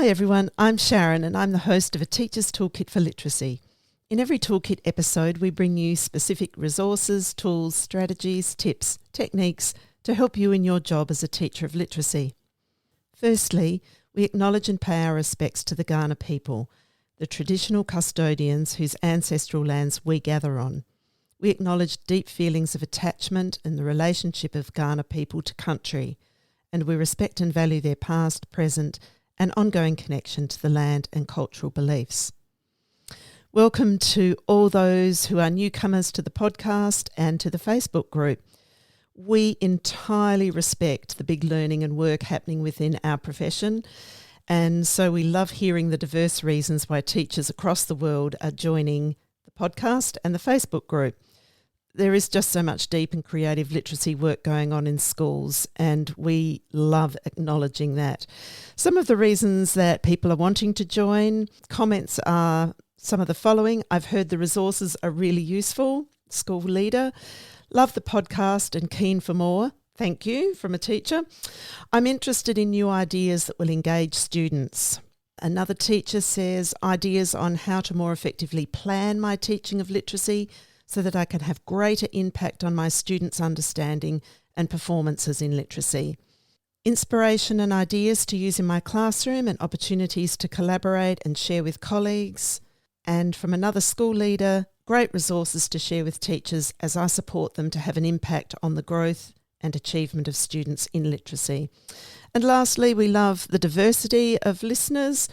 Hi everyone, I'm Sharon and I'm the host of A Teacher's Toolkit for Literacy. In every Toolkit episode, we bring you specific resources, tools, strategies, tips, techniques to help you in your job as a teacher of literacy. Firstly, we acknowledge and pay our respects to the Kaurna people, the traditional custodians whose ancestral lands we gather on. We acknowledge deep feelings of attachment and the relationship of Kaurna people to country, and we respect and value their past, present, and ongoing connection to the land and cultural beliefs. Welcome to all those who are newcomers to the podcast and to the Facebook group. We entirely respect the big learning and work happening within our profession, and so we love hearing the diverse reasons why teachers across the world are joining the podcast and the Facebook group. There is just so much deep and creative literacy work going on in schools, and we love acknowledging that. Some of the reasons that people are wanting to join, comments are some of the following. I've heard the resources are really useful. School leader. Love the podcast and keen for more. Thank you, from a teacher. I'm interested in new ideas that will engage students. Another teacher says ideas on how to more effectively plan my teaching of literacy so that I can have greater impact on my students' understanding and performances in literacy. Inspiration and ideas to use in my classroom and opportunities to collaborate and share with colleagues. And from another school leader, great resources to share with teachers as I support them to have an impact on the growth and achievement of students in literacy. And lastly, we love the diversity of listeners.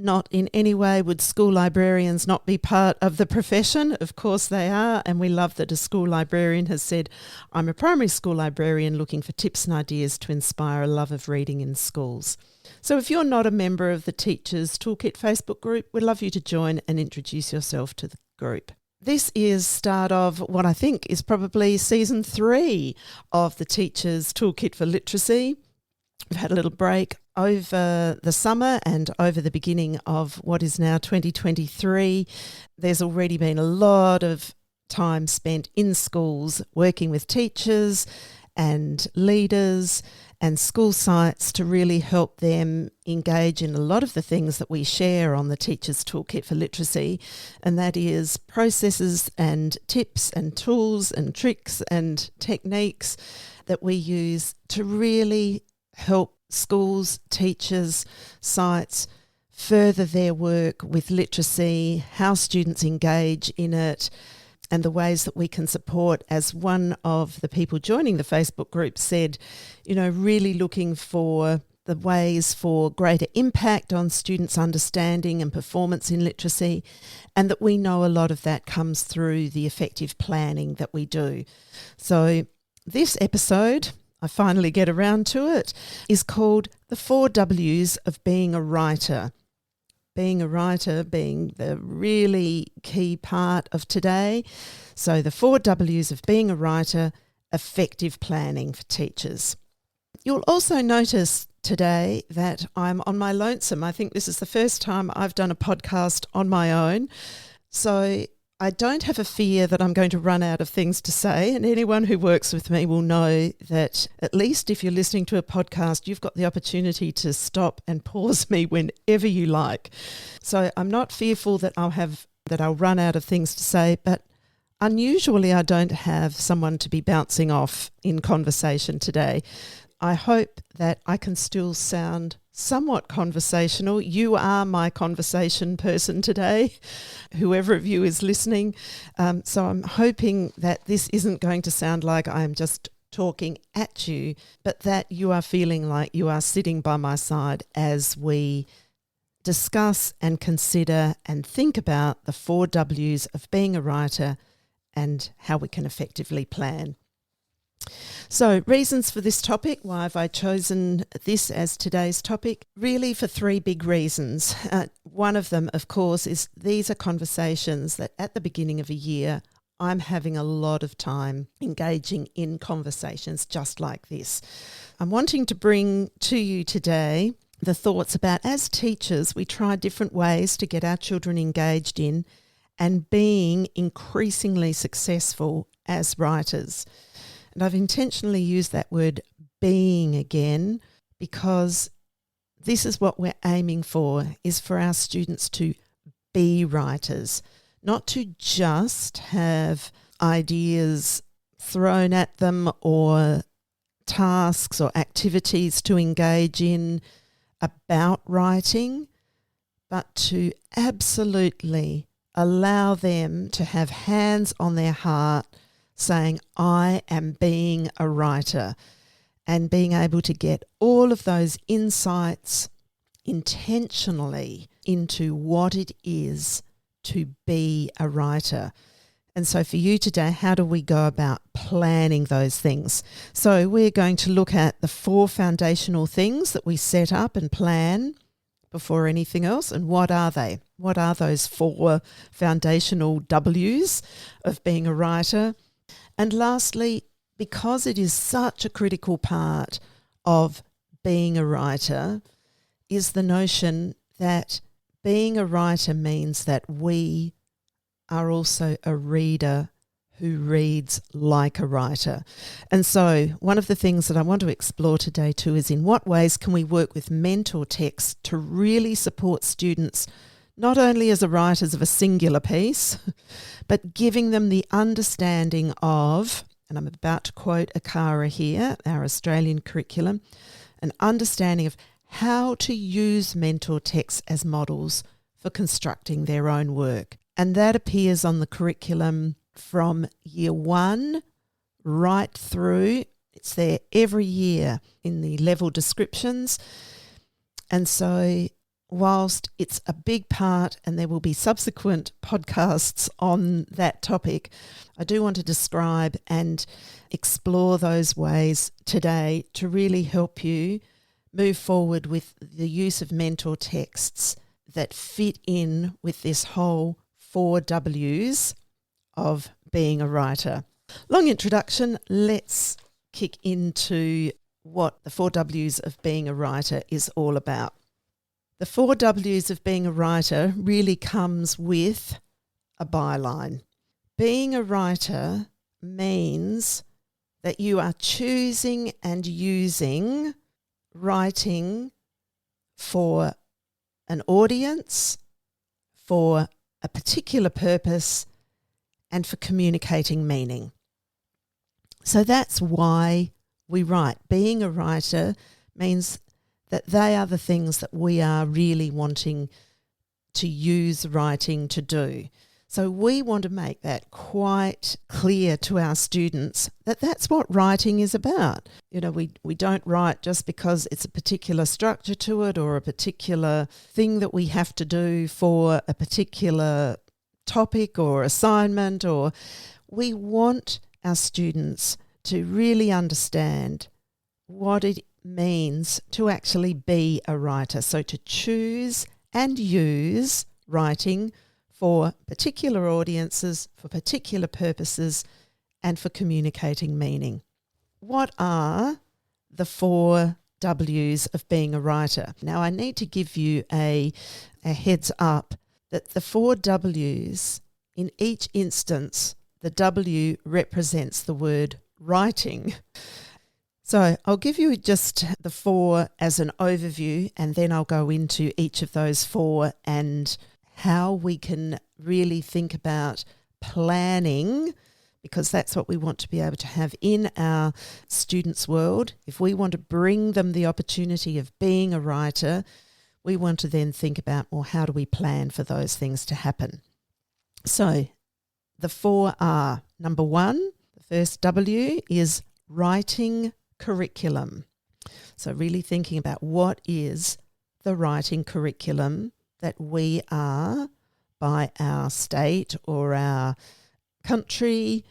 Not in any way would school librarians not be part of the profession. Of course they are, and we love that a school librarian has said, I'm a primary school librarian looking for tips and ideas to inspire a love of reading in schools. So if you're not a member of the Teachers Toolkit Facebook group, we'd love you to join and introduce yourself to the group. This is start of what I think is probably season 3 of the Teachers Toolkit for Literacy. We've had a little break over the summer and over the beginning of what is now 2023. There's already been a lot of time spent in schools working with teachers and leaders and school sites to really help them engage in a lot of the things that we share on the Teachers Toolkit for Literacy, and that is processes and tips and tools and tricks and techniques that we use to really help schools, teachers, sites further their work with literacy, how students engage in it, and the ways that we can support. As one of the people joining the Facebook group said, really looking for the ways for greater impact on students' understanding and performance in literacy, and that we know a lot of that comes through the effective planning that we do. So this episode, I finally get around to it, is called The 4 W's of Being a Writer. Being a writer being the really key part of today. So the 4 W's of being a writer, effective planning for teachers. You'll also notice today that I'm on my lonesome. I think this is the first time I've done a podcast on my own. So I don't have a fear that I'm going to run out of things to say, and anyone who works with me will know that at least if you're listening to a podcast, you've got the opportunity to stop and pause me whenever you like. So I'm not fearful that I'll run out of things to say, but unusually I don't have someone to be bouncing off in conversation today. I hope that I can still sound somewhat conversational. You are my conversation person today, whoever of you is listening. So I'm hoping that this isn't going to sound like I'm just talking at you, but that you are feeling like you are sitting by my side as we discuss and consider and think about the 4 W's of being a writer and how we can effectively plan. So reasons for this topic, why have I chosen this as today's topic? Really for 3 big reasons. One of them, of course, is these are conversations that at the beginning of a year, I'm having a lot of time engaging in conversations just like this. I'm wanting to bring to you today the thoughts about, as teachers, we try different ways to get our children engaged in and being increasingly successful as writers. And I've intentionally used that word being again because this is what we're aiming for, is for our students to be writers, not to just have ideas thrown at them or tasks or activities to engage in about writing, but to absolutely allow them to have hands on their heart saying, I am being a writer, and being able to get all of those insights intentionally into what it is to be a writer. And so for you today, how do we go about planning those things? So we're going to look at the 4 foundational things that we set up and plan before anything else. And what are they? What are those 4 foundational W's of being a writer? And lastly, because it is such a critical part of being a writer, is the notion that being a writer means that we are also a reader who reads like a writer. And so one of the things that I want to explore today too is in what ways can we work with mentor texts to really support students not only as writers of a singular piece, but giving them the understanding of, and I'm about to quote Akara here, our Australian curriculum, an understanding of how to use mentor texts as models for constructing their own work. And that appears on the curriculum from year 1 right through. It's there every year in the level descriptions. And so whilst it's a big part, and there will be subsequent podcasts on that topic, I do want to describe and explore those ways today to really help you move forward with the use of mentor texts that fit in with this whole 4 W's of being a writer. Long introduction, let's kick into what the 4 W's of being a writer is all about. The 4 W's of being a writer really comes with a byline. Being a writer means that you are choosing and using writing for an audience, for a particular purpose, and for communicating meaning. So that's why we write. Being a writer means that they are the things that we are really wanting to use writing to do. So we want to make that quite clear to our students that that's what writing is about. You know, we don't write just because it's a particular structure to it or a particular thing that we have to do for a particular topic or assignment, or we want our students to really understand what it means to actually be a writer. So to choose and use writing for particular audiences, for particular purposes, and for communicating meaning. What are the 4 W's of being a writer? Now, I need to give you a heads up that the 4 W's, in each instance, the W represents the word writing. So I'll give you just the 4 as an overview, and then I'll go into each of those 4 and how we can really think about planning, because that's what we want to be able to have in our students' world. If we want to bring them the opportunity of being a writer, we want to then think about, well, how do we plan for those things to happen? So the 4 are, number 1, the first W is writing curriculum. So really thinking about what is the writing curriculum that we are, by our state or our country,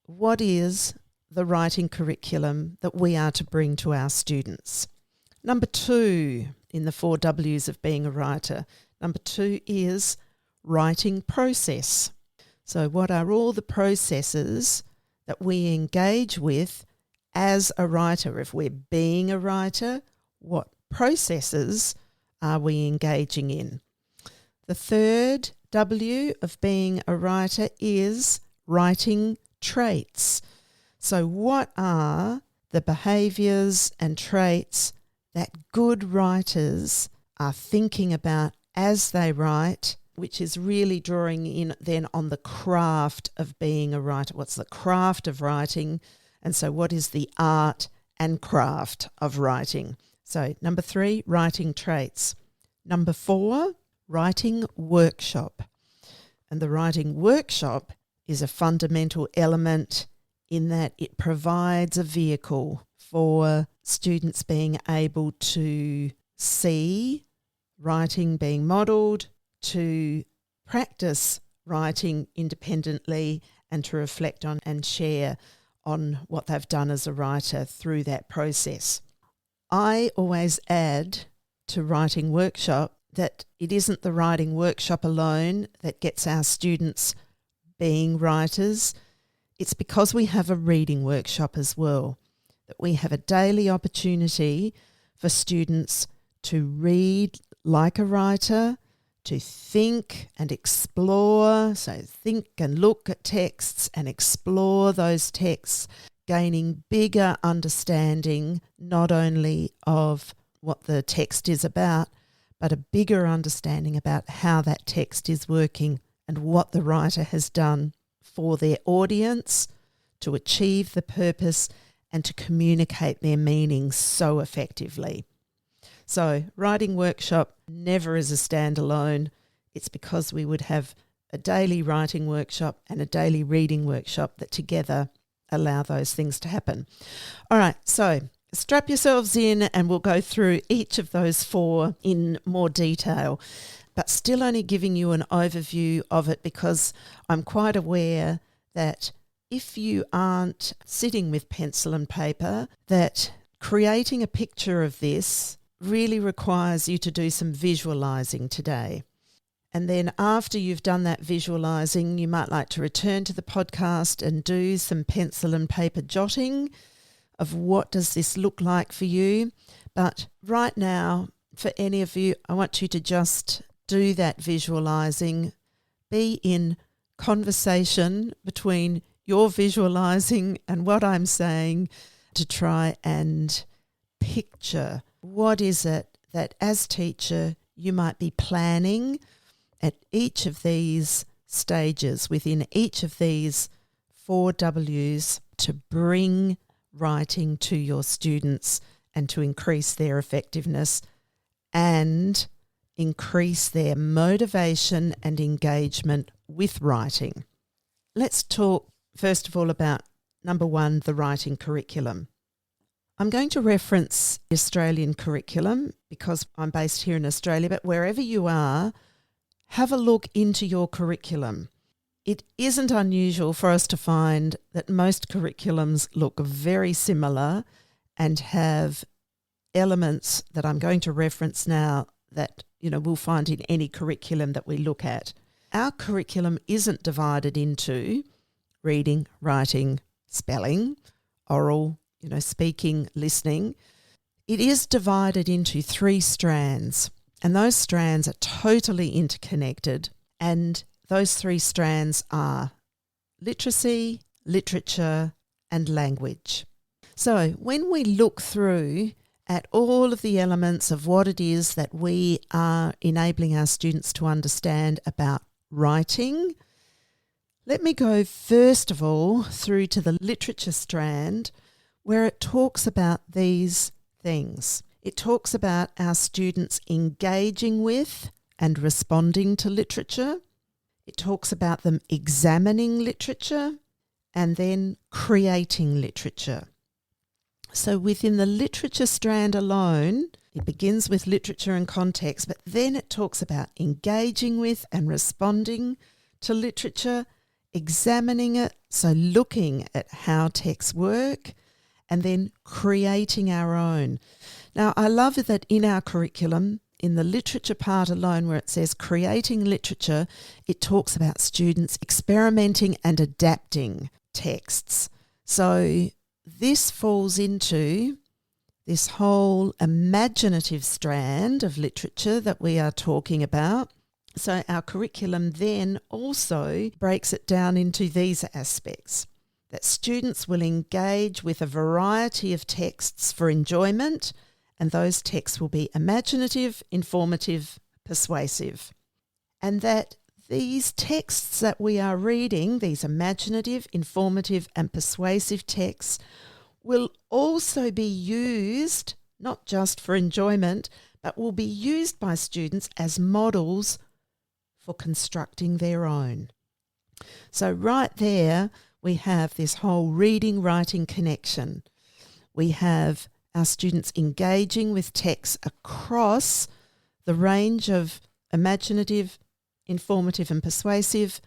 what is the writing curriculum that we are to bring to our students? Number 2 in the 4 W's of being a writer, number 2 is writing process. So what are all the processes that we engage with as a writer? If we're being a writer, what processes are we engaging in? The 3rd W of being a writer is writing traits. So what are the behaviours and traits that good writers are thinking about as they write, which is really drawing in then on the craft of being a writer. What's the craft of writing? And so what is the art and craft of writing? So number 3, writing traits. Number 4, writing workshop. And the writing workshop is a fundamental element in that it provides a vehicle for students being able to see writing being modelled, to practice writing independently, and to reflect on and share on what they've done as a writer through that process. I always add to writing workshop that it isn't the writing workshop alone that gets our students being writers. It's because we have a reading workshop as well, that we have a daily opportunity for students to read like a writer, to think and explore, so think and look at texts and explore those texts, gaining bigger understanding not only of what the text is about, but a bigger understanding about how that text is working and what the writer has done for their audience to achieve the purpose and to communicate their meaning so effectively. So writing workshop never is a standalone. It's because we would have a daily writing workshop and a daily reading workshop that together allow those things to happen. All right, so strap yourselves in and we'll go through each of those 4 in more detail, but still only giving you an overview of it because I'm quite aware that if you aren't sitting with pencil and paper, that creating a picture of this really requires you to do some visualising today. And then after you've done that visualising, you might like to return to the podcast and do some pencil and paper jotting of what does this look like for you. But right now, for any of you, I want you to just do that visualising, be in conversation between your visualising and what I'm saying to try and picture what is it that as teacher you might be planning at each of these stages within each of these 4 W's to bring writing to your students and to increase their effectiveness and increase their motivation and engagement with writing. Let's talk first of all about number 1, the writing curriculum. I'm going to reference the Australian curriculum because I'm based here in Australia, but wherever you are, have a look into your curriculum. It isn't unusual for us to find that most curriculums look very similar and have elements that I'm going to reference now that, we'll find in any curriculum that we look at. Our curriculum isn't divided into reading, writing, spelling, oral, speaking, listening. It is divided into 3 strands, and those strands are totally interconnected, and those 3 strands are literacy, literature, and language. So when we look through at all of the elements of what it is that we are enabling our students to understand about writing, let me go first of all through to the literature strand, where it talks about these things. It talks about our students engaging with and responding to literature. It talks about them examining literature and then creating literature. So within the literature strand alone, it begins with literature and context, but then it talks about engaging with and responding to literature, examining it, so looking at how texts work, and then creating our own. Now, I love that in our curriculum, in the literature part alone where it says creating literature, it talks about students experimenting and adapting texts. So this falls into this whole imaginative strand of literature that we are talking about. So our curriculum then also breaks it down into these aspects, that students will engage with a variety of texts for enjoyment And those texts will be imaginative, informative, persuasive. And that these texts that we are reading, these imaginative, informative and persuasive texts, will also be used, not just for enjoyment, but will be used by students as models for constructing their own. So right there, we have this whole reading-writing connection. We have our students engaging with texts across the range of imaginative, informative and persuasive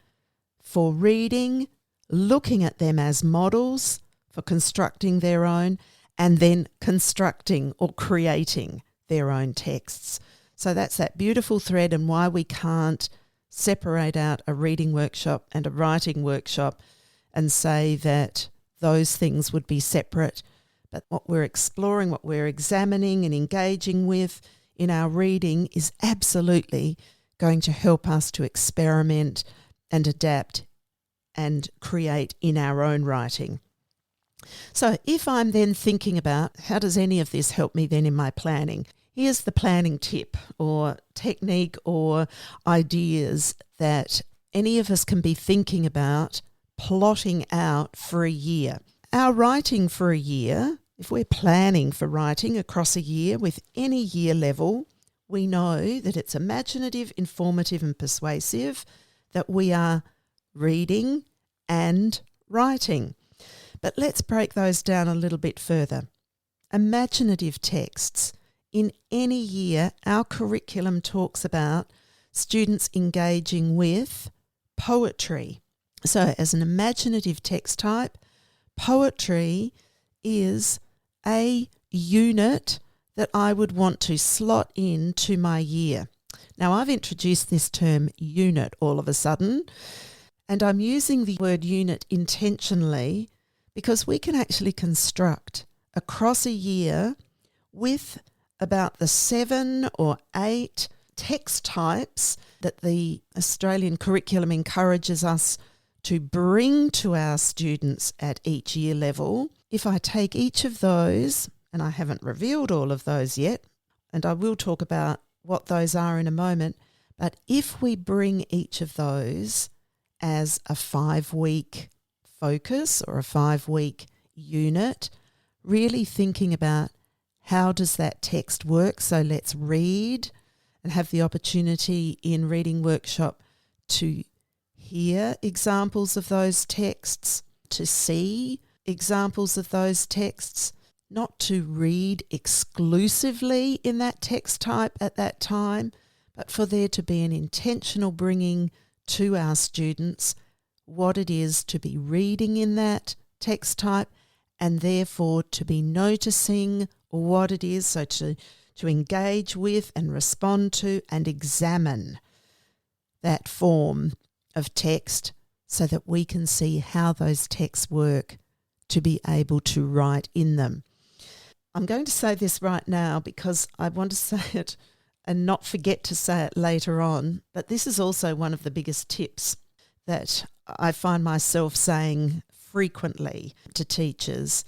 for reading, looking at them as models for constructing their own, and then constructing or creating their own texts. So that's that beautiful thread, and why we can't separate out a reading workshop and a writing workshop and say that those things would be separate. But what we're exploring, what we're examining and engaging with in our reading is absolutely going to help us to experiment and adapt and create in our own writing. So if I'm then thinking about how does any of this help me then in my planning, here's the planning tip or technique or ideas that any of us can be thinking about plotting out for a year. Our writing for a year, if we're planning for writing across a year with any year level, we know that it's imaginative, informative and persuasive, that we are reading and writing. But let's break those down a little bit further. Imaginative texts. In any year, our curriculum talks about students engaging with poetry. So as an imaginative text type, poetry is a unit that I would want to slot into my year. Now, I've introduced this term unit all of a sudden, and I'm using the word unit intentionally because we can actually construct across a year with about the 7 or 8 text types that the Australian curriculum encourages us to bring to our students at each year level. If I take each of those, and I haven't revealed all of those yet, and I will talk about what those are in a moment, but if we bring each of those as a 5-week focus or a 5-week unit, really thinking about how does that text work? So let's read and have the opportunity in reading workshop to hear examples of those texts, to see examples of those texts, not to read exclusively in that text type at that time, but for there to be an intentional bringing to our students what it is to be reading in that text type, and therefore to be noticing what it is, so to engage with and respond to and examine that form of text so that we can see how those texts work to be able to write in them. I'm going to say this right now because I want to say it and not forget to say it later on, but this is also one of the biggest tips that I find myself saying frequently to teachers,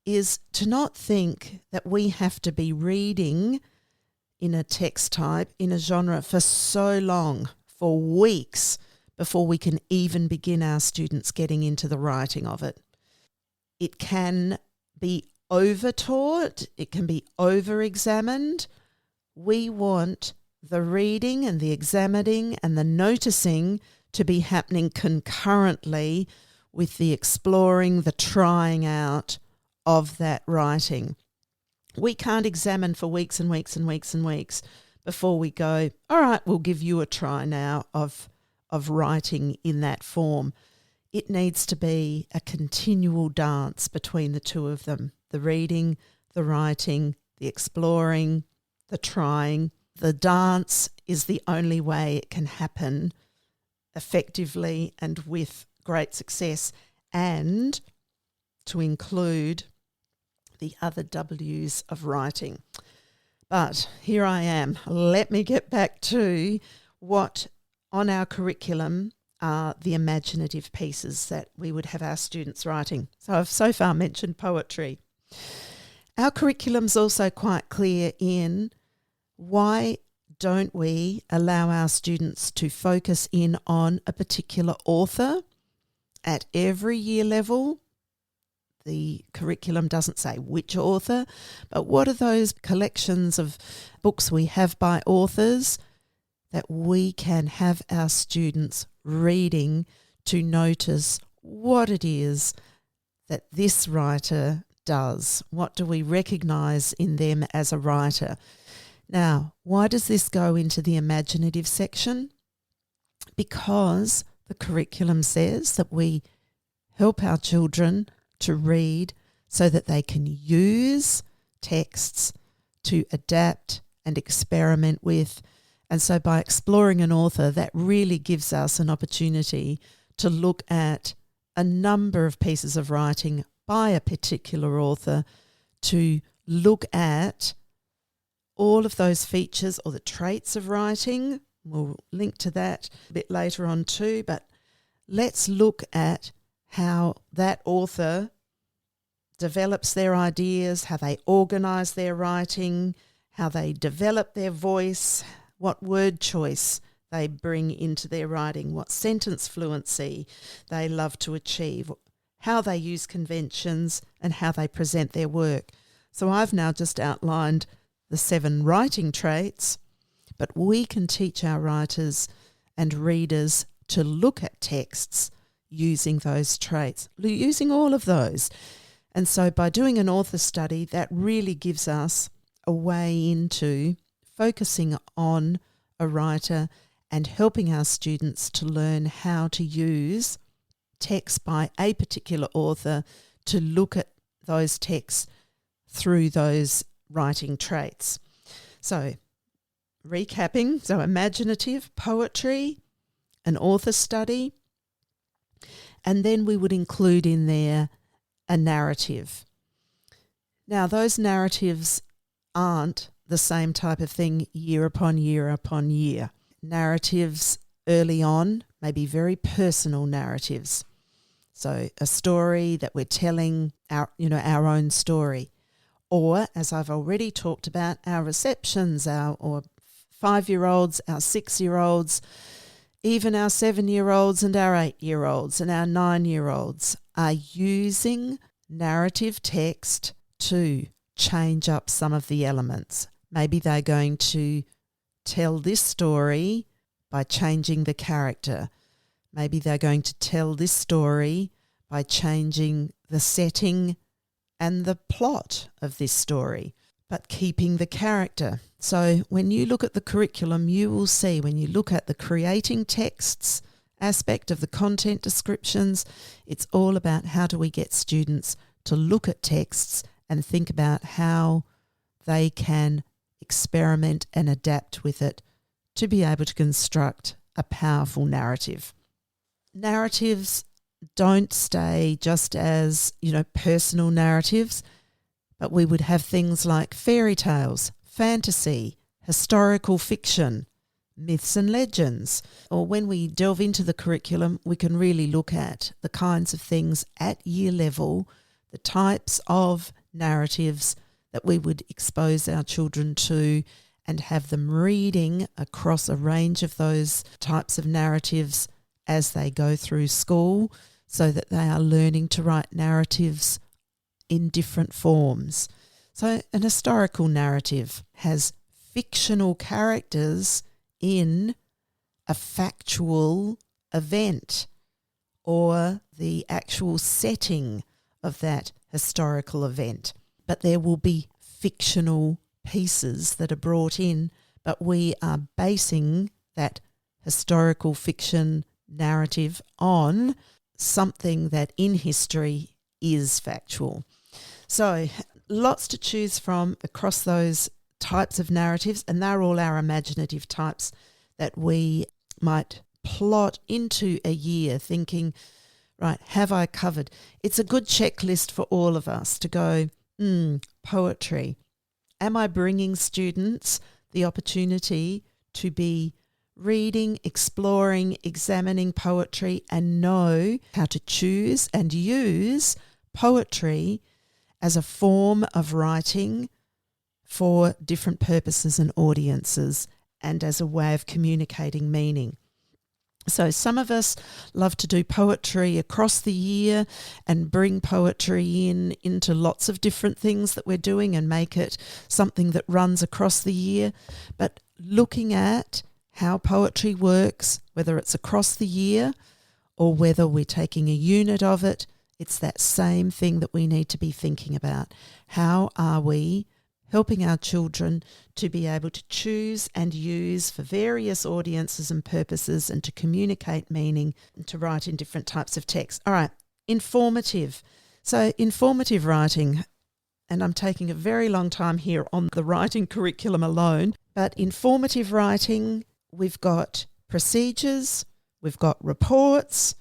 is to not think that we have to be reading in a text type, in a genre for so long, for weeks, before we can even begin our students getting into the writing of it. It can be over-taught, it can be over-examined. We want the reading and the examining and the noticing to be happening concurrently with the exploring, the trying out of that writing. We can't examine for weeks and weeks and weeks and weeks before we go, all right, we'll give you a try now of writing in that form. It needs to be a continual dance between the two of them, the reading, the writing, the exploring, the trying. The dance is the only way it can happen effectively and with great success, and to include the other W's of writing. But here I am. Let me get back to what on our curriculum are the imaginative pieces that we would have our students writing. So I've so far mentioned poetry. Our curriculum's also quite clear in why don't we allow our students to focus in on a particular author at every year level. The curriculum doesn't say which author, but what are those collections of books we have by authors that we can have our students reading to notice what it is that this writer does. What do we recognise in them as a writer? Now, why does this go into the imaginative section? Because the curriculum says that we help our children to read so that they can use texts to adapt and experiment with. And so by exploring an author, that really gives us an opportunity to look at a number of pieces of writing by a particular author, to look at all of those features or the traits of writing. We'll link to that a bit later on too, but let's look at how that author develops their ideas, how they organise their writing, how they develop their voice, what word choice they bring into their writing, what sentence fluency they love to achieve, how they use conventions and how they present their work. So I've now just outlined the 7 writing traits, but we can teach our writers and readers to look at texts using those traits, using all of those. And so by doing an author study, that really gives us a way into focusing on a writer and helping our students to learn how to use text by a particular author to look at those texts through those writing traits. So recapping, so imaginative, poetry, an author study, and then we would include in there a narrative. Now those narratives aren't the same type of thing year upon year upon year. Narratives early on may be very personal narratives. So a story that we're telling our own story. Or, as I've already talked about, our receptions, our 5-year-olds, our 6-year-olds, even our 7-year-olds and our 8-year-olds and our 9-year-olds are using narrative text to change up some of the elements. Maybe they're going to tell this story by changing the character. Maybe they're going to tell this story by changing the setting and the plot of this story, but keeping the character. So when you look at the curriculum, you will see when you look at the creating texts aspect of the content descriptions, it's all about how do we get students to look at texts and think about how they can experiment and adapt with it to be able to construct a powerful narrative. Narratives don't stay just as, personal narratives, but we would have things like fairy tales, fantasy, historical fiction, myths and legends. Or when we delve into the curriculum, we can really look at the kinds of things at year level, the types of narratives that we would expose our children to and have them reading across a range of those types of narratives as they go through school, so that they are learning to write narratives in different forms. So an historical narrative has fictional characters in a factual event or the actual setting of that historical event. But there will be fictional pieces that are brought in, but we are basing that historical fiction narrative on something that in history is factual. So lots to choose from across those types of narratives, and they're all our imaginative types that we might plot into a year thinking, right, have I covered? It's a good checklist for all of us to go, poetry. Am I bringing students the opportunity to be reading, exploring, examining poetry and know how to choose and use poetry as a form of writing for different purposes and audiences and as a way of communicating meaning. So some of us love to do poetry across the year and bring poetry into lots of different things that we're doing and make it something that runs across the year. But looking at how poetry works, whether it's across the year or whether we're taking a unit of it, it's that same thing that we need to be thinking about. How are we helping our children to be able to choose and use for various audiences and purposes and to communicate meaning and to write in different types of text? All right, informative. So informative writing, and I'm taking a very long time here on the writing curriculum alone, but informative writing, we've got procedures, we've got reports,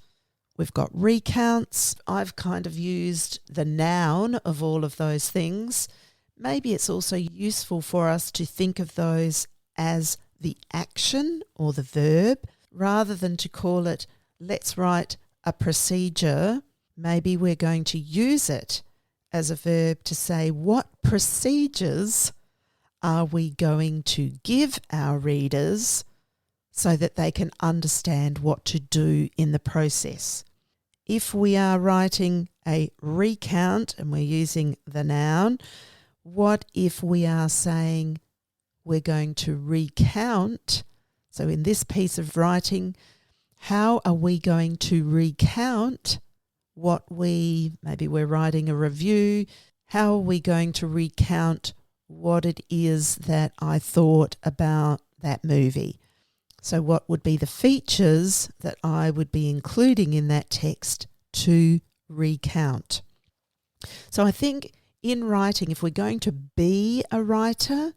we've got recounts. I've kind of used the noun of all of those things. Maybe it's also useful for us to think of those as the action or the verb rather than to call it, let's write a procedure. Maybe we're going to use it as a verb to say what procedures are we going to give our readers so that they can understand what to do in the process. If we are writing a recount and we're using the noun, what if we are saying we're going to recount? So in this piece of writing, how are we going to recount maybe we're writing a review, how are we going to recount what it is that I thought about that movie? So what would be the features that I would be including in that text to recount? So I think in writing, if we're going to be a writer,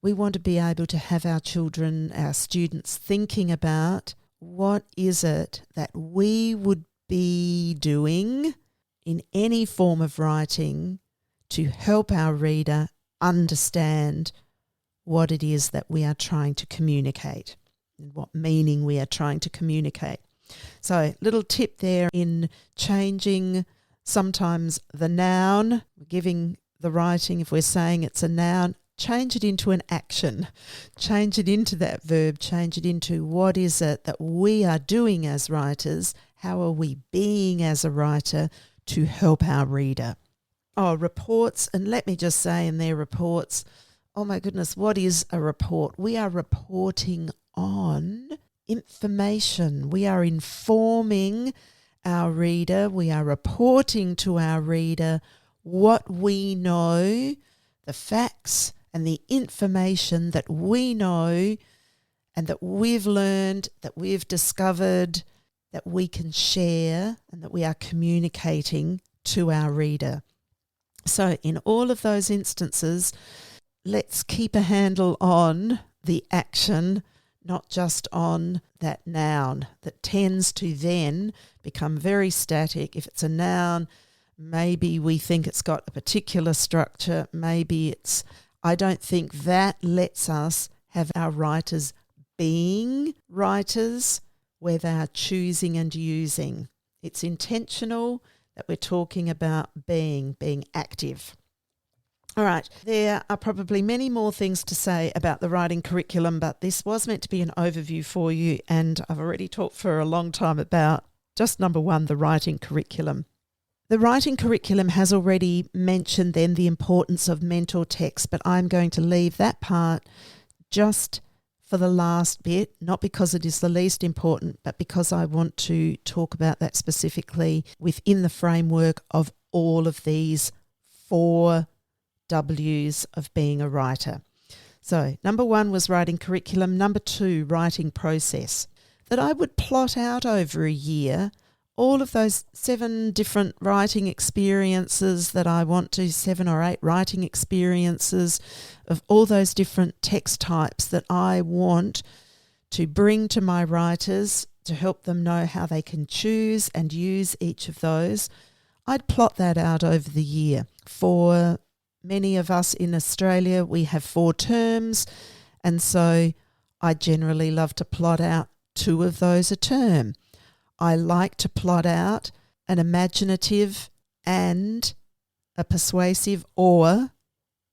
we want to be able to have our children, our students thinking about what is it that we would be doing in any form of writing to help our reader understand what it is that we are trying to communicate and what meaning we are trying to communicate. So little tip there in changing sometimes the noun, giving the writing, if we're saying it's a noun, change it into an action, change it into that verb, change it into what is it that we are doing as writers, how are we being as a writer to help our reader. Reports, and let me just say in their reports, oh my goodness, what is a report? We are reporting on information. We are informing our reader. We are reporting to our reader what we know, the facts and the information that we know and that we've learned, that we've discovered, that we can share and that we are communicating to our reader. So in all of those instances, let's keep a handle on the action, not just on that noun that tends to then become very static. If it's a noun, maybe we think it's got a particular structure. I don't think that lets us have our writers being writers where they are choosing and using. It's intentional that we're talking about being active. All right, there are probably many more things to say about the writing curriculum, but this was meant to be an overview for you, and I've already talked for a long time about just number one, the writing curriculum. The writing curriculum has already mentioned then the importance of mentor text, but I'm going to leave that part just for the last bit, not because it is the least important, but because I want to talk about that specifically within the framework of all of these 4 W's of being a writer. So number 1 was writing curriculum. Number 2, writing process. That I would plot out over a year all of those 7 different writing experiences that I want to, 7 or 8 writing experiences of all those different text types that I want to bring to my writers to help them know how they can choose and use each of those. I'd plot that out over the year. For many of us in Australia, we have 4 terms, and so I generally love to plot out 2 of those a term. I like to plot out an imaginative and a persuasive or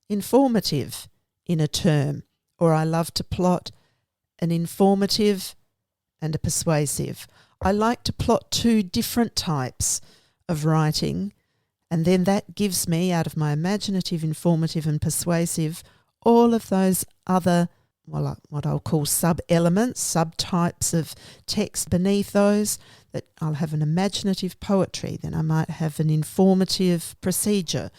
informative in a term, or I love to plot an informative and a persuasive. I like to plot two different types of writing, and then that gives me, out of my imaginative, informative and persuasive, all of those other, well, what I'll call sub-elements, subtypes of text beneath those. That I'll have an imaginative poetry, then I might have an informative procedure.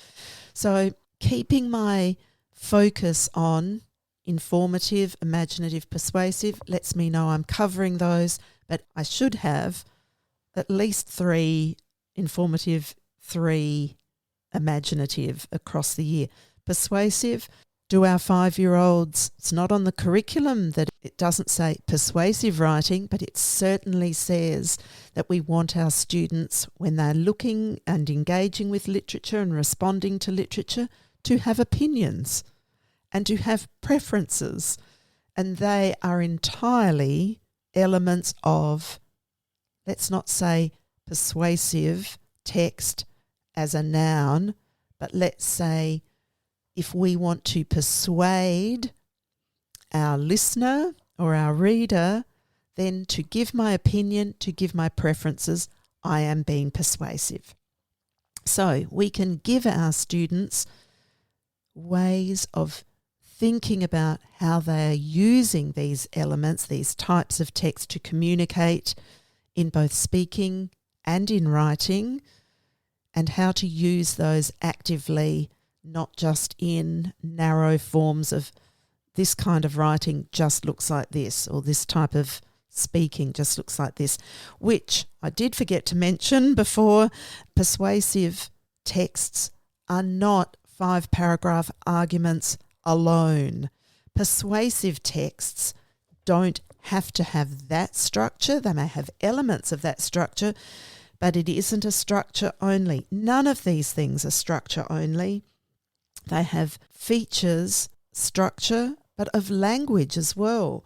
So keeping my focus on informative, imaginative, persuasive lets me know I'm covering those, but I should have at least 3 informative, 3 imaginative across the year. Persuasive, do our 5-year-olds, it's not on the curriculum that it doesn't say persuasive writing, but it certainly says that we want our students, when they're looking and engaging with literature and responding to literature, to have opinions and to have preferences. And they are entirely elements of, let's not say persuasive text as a noun, but let's say if we want to persuade our listener or our reader, then to give my opinion, to give my preferences, I am being persuasive. So we can give our students ways of thinking about how they are using these elements, these types of text to communicate in both speaking and in writing, and how to use those actively, not just in narrow forms of this kind of writing just looks like this, or this type of speaking just looks like this, which I did forget to mention before. Persuasive texts are not 5-paragraph arguments alone. Persuasive texts don't have to have that structure. They may have elements of that structure, but it isn't a structure only. None of these things are structure only. They have features, structure, but of language as well,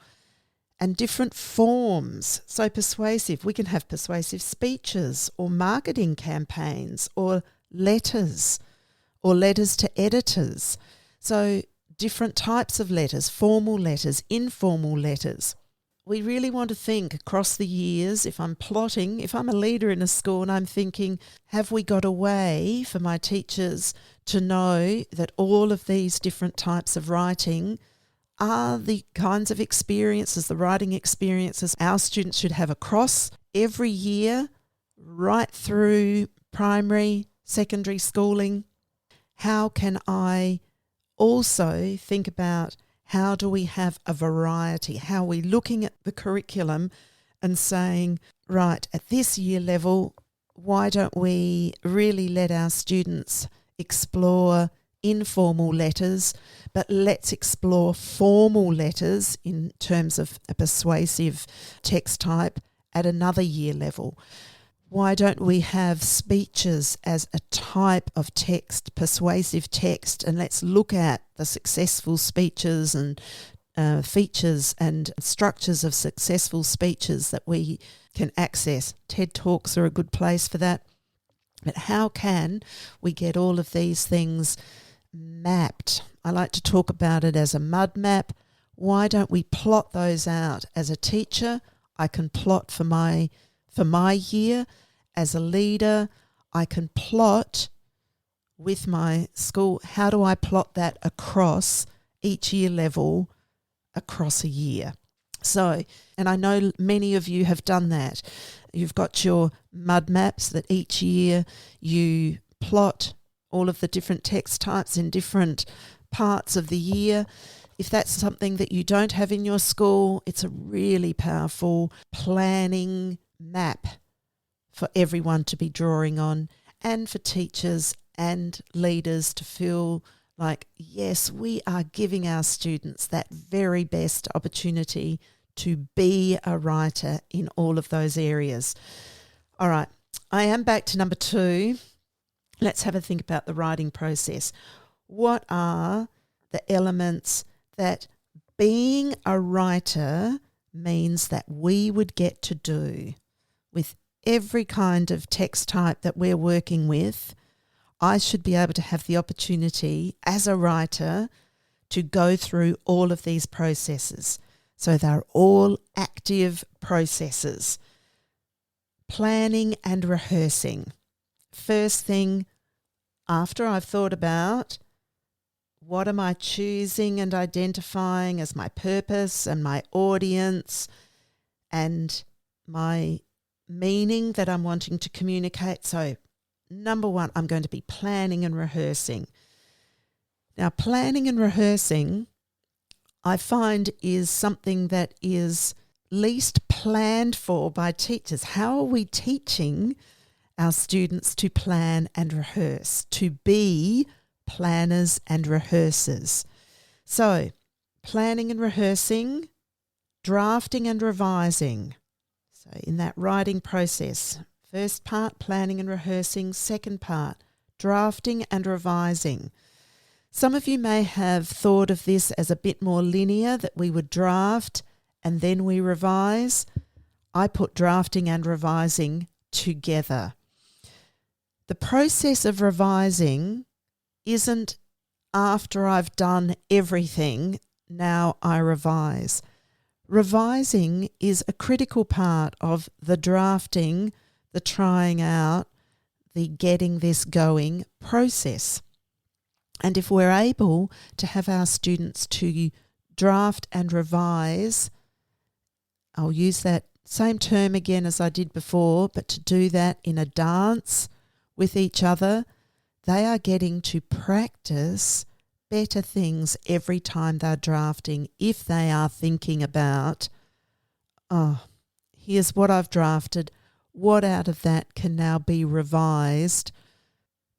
and different forms. So persuasive, we can have persuasive speeches or marketing campaigns or letters to editors. So different types of letters, formal letters, informal letters. We really want to think across the years, if I'm plotting, if I'm a leader in a school and I'm thinking, have we got a way for my teachers to know that all of these different types of writing are the kinds of experiences, the writing experiences our students should have across every year, right through primary, secondary schooling? How can I also think about how do we have a variety? How are we looking at the curriculum and saying, right, at this year level, why don't we really let our students explore informal letters, but let's explore formal letters in terms of a persuasive text type at another year level? Why don't we have speeches as a type of text, persuasive text, and let's look at the successful speeches and features and structures of successful speeches that we can access. TED Talks are a good place for that. But how can we get all of these things mapped? I like to talk about it as a mud map. Why don't we plot those out? As a teacher, I can plot for my year. As a leader, I can plot with my school. How do I plot that across each year level, across a year? So, and I know many of you have done that. You've got your mud maps that each year you plot all of the different text types in different parts of the year. If that's something that you don't have in your school, it's a really powerful planning map for everyone to be drawing on, and for teachers and leaders to feel like, yes, we are giving our students that very best opportunity to be a writer in all of those areas. All right, I am back to number 2. Let's have a think about the writing process. What are the elements that being a writer means that we would get to do with every kind of text type that we're working with? I should be able to have the opportunity as a writer to go through all of these processes. So they're all active processes. Planning and rehearsing. First thing, after I've thought about what am I choosing and identifying as my purpose and my audience and my meaning that I'm wanting to communicate. So number one, I'm going to be planning and rehearsing. Now, planning and rehearsing, I find, is something that is least planned for by teachers. How are we teaching our students to plan and rehearse, to be planners and rehearsers? So, planning and rehearsing, drafting and revising. So, in that writing process, first part, planning and rehearsing, second part, drafting and revising. Some of you may have thought of this as a bit more linear, that we would draft and then we revise. I put drafting and revising together. The process of revising isn't after I've done everything, now I revise. Revising is a critical part of the drafting, the trying out, the getting this going process. And if we're able to have our students to draft and revise, I'll use that same term again as I did before, but to do that in a dance with each other, they are getting to practice better things every time they're drafting if they are thinking about, oh, here's what I've drafted, what out of that can now be revised,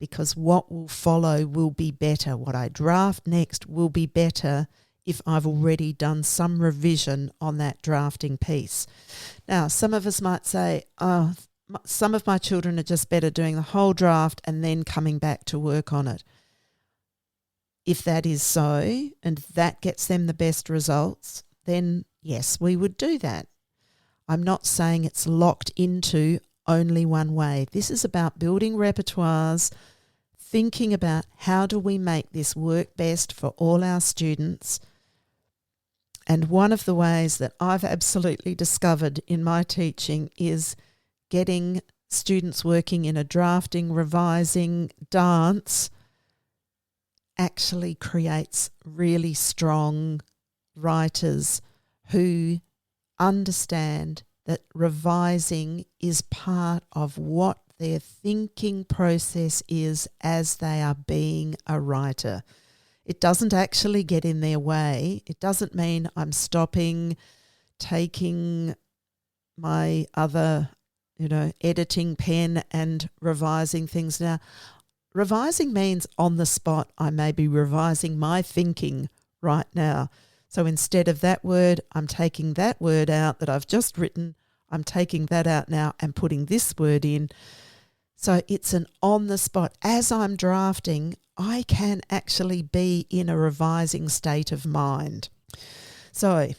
because what will follow will be better. What I draft next will be better if I've already done some revision on that drafting piece. Now, some of us might say, oh, some of my children are just better doing the whole draft and then coming back to work on it. If that is so, and that gets them the best results, then yes, we would do that. I'm not saying it's locked into only one way. This is about building repertoires, thinking about how do we make this work best for all our students. And one of the ways that I've absolutely discovered in my teaching is getting students working in a drafting, revising dance actually creates really strong writers who understand that revising is part of what their thinking process is as they are being a writer. It doesn't actually get in their way. It doesn't mean I'm stopping, taking my other, editing pen and revising things now. Revising means on the spot. I may be revising my thinking right now. So instead of that word, I'm taking that word out that I've just written. I'm taking that out now and putting this word in. So it's an on the spot. As I'm drafting, I can actually be in a revising state of mind. So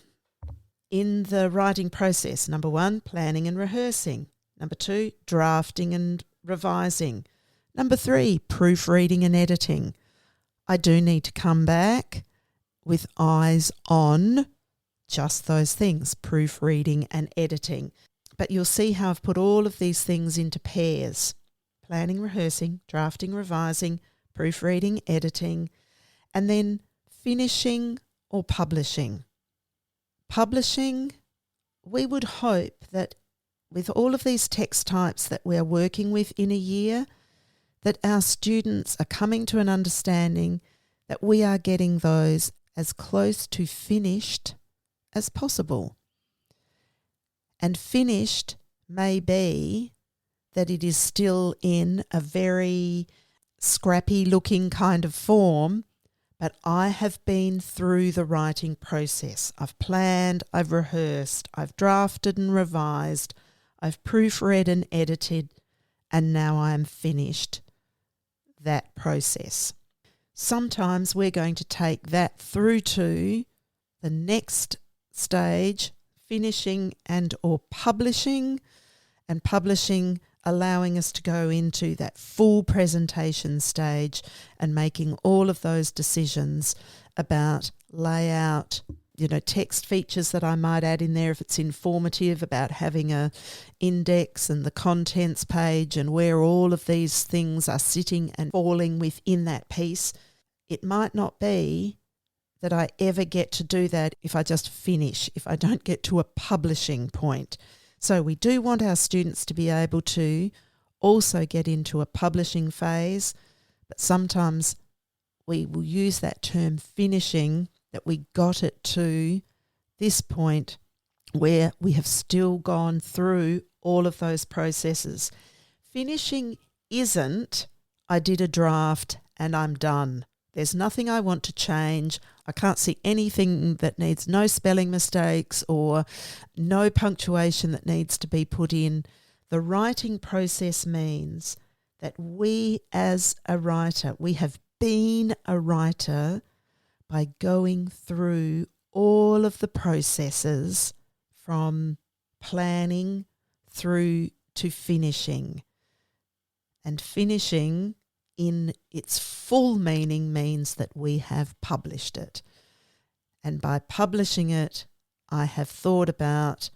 in the writing process, number one, planning and rehearsing. Number two, drafting and revising. Number three, proofreading and editing. I do need to come back with eyes on just those things, proofreading and editing. But you'll see how I've put all of these things into pairs. Planning, rehearsing, drafting, revising, proofreading, editing, and then finishing or publishing. Publishing, we would hope that with all of these text types that we're working with in a year, that our students are coming to an understanding that we are getting those as close to finished as possible. And finished may be that it is still in a very scrappy looking kind of form, but I have been through the writing process. I've planned, I've rehearsed, I've drafted and revised, I've proofread and edited, and now I am finished that process. Sometimes we're going to take that through to the next stage, finishing and or publishing. And publishing, allowing us to go into that full presentation stage and making all of those decisions about layout, text features that I might add in there if it's informative, about having a index and the contents page and where all of these things are sitting and falling within that piece. It might not be that I ever get to do that if I just finish, if I don't get to a publishing point. So we do want our students to be able to also get into a publishing phase, but sometimes we will use that term finishing, that we got it to this point where we have still gone through all of those processes. Finishing isn't, I did a draft and I'm done. There's nothing I want to change. I can't see anything that needs no spelling mistakes or no punctuation that needs to be put in. The writing process means that we as a writer, we have been a writer by going through all of the processes from planning through to finishing. And finishing in its full meaning means that we have published it. And by publishing it, I have thought about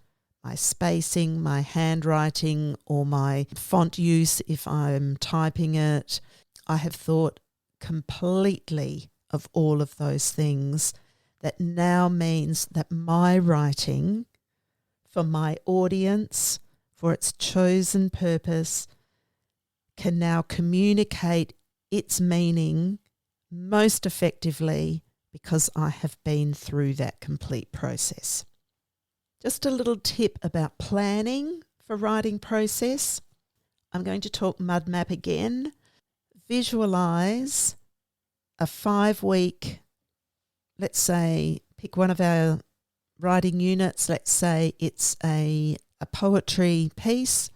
my spacing, my handwriting, or my font use if I'm typing it. I have thought completely of all of those things. That now means that my writing for my audience, for its chosen purpose, can now communicate its meaning most effectively because I have been through that complete process. Just a little tip about planning for writing process. I'm going to talk mud map again. Visualize a 5-week, let's say, pick one of our writing units. Let's say it's a poetry piece,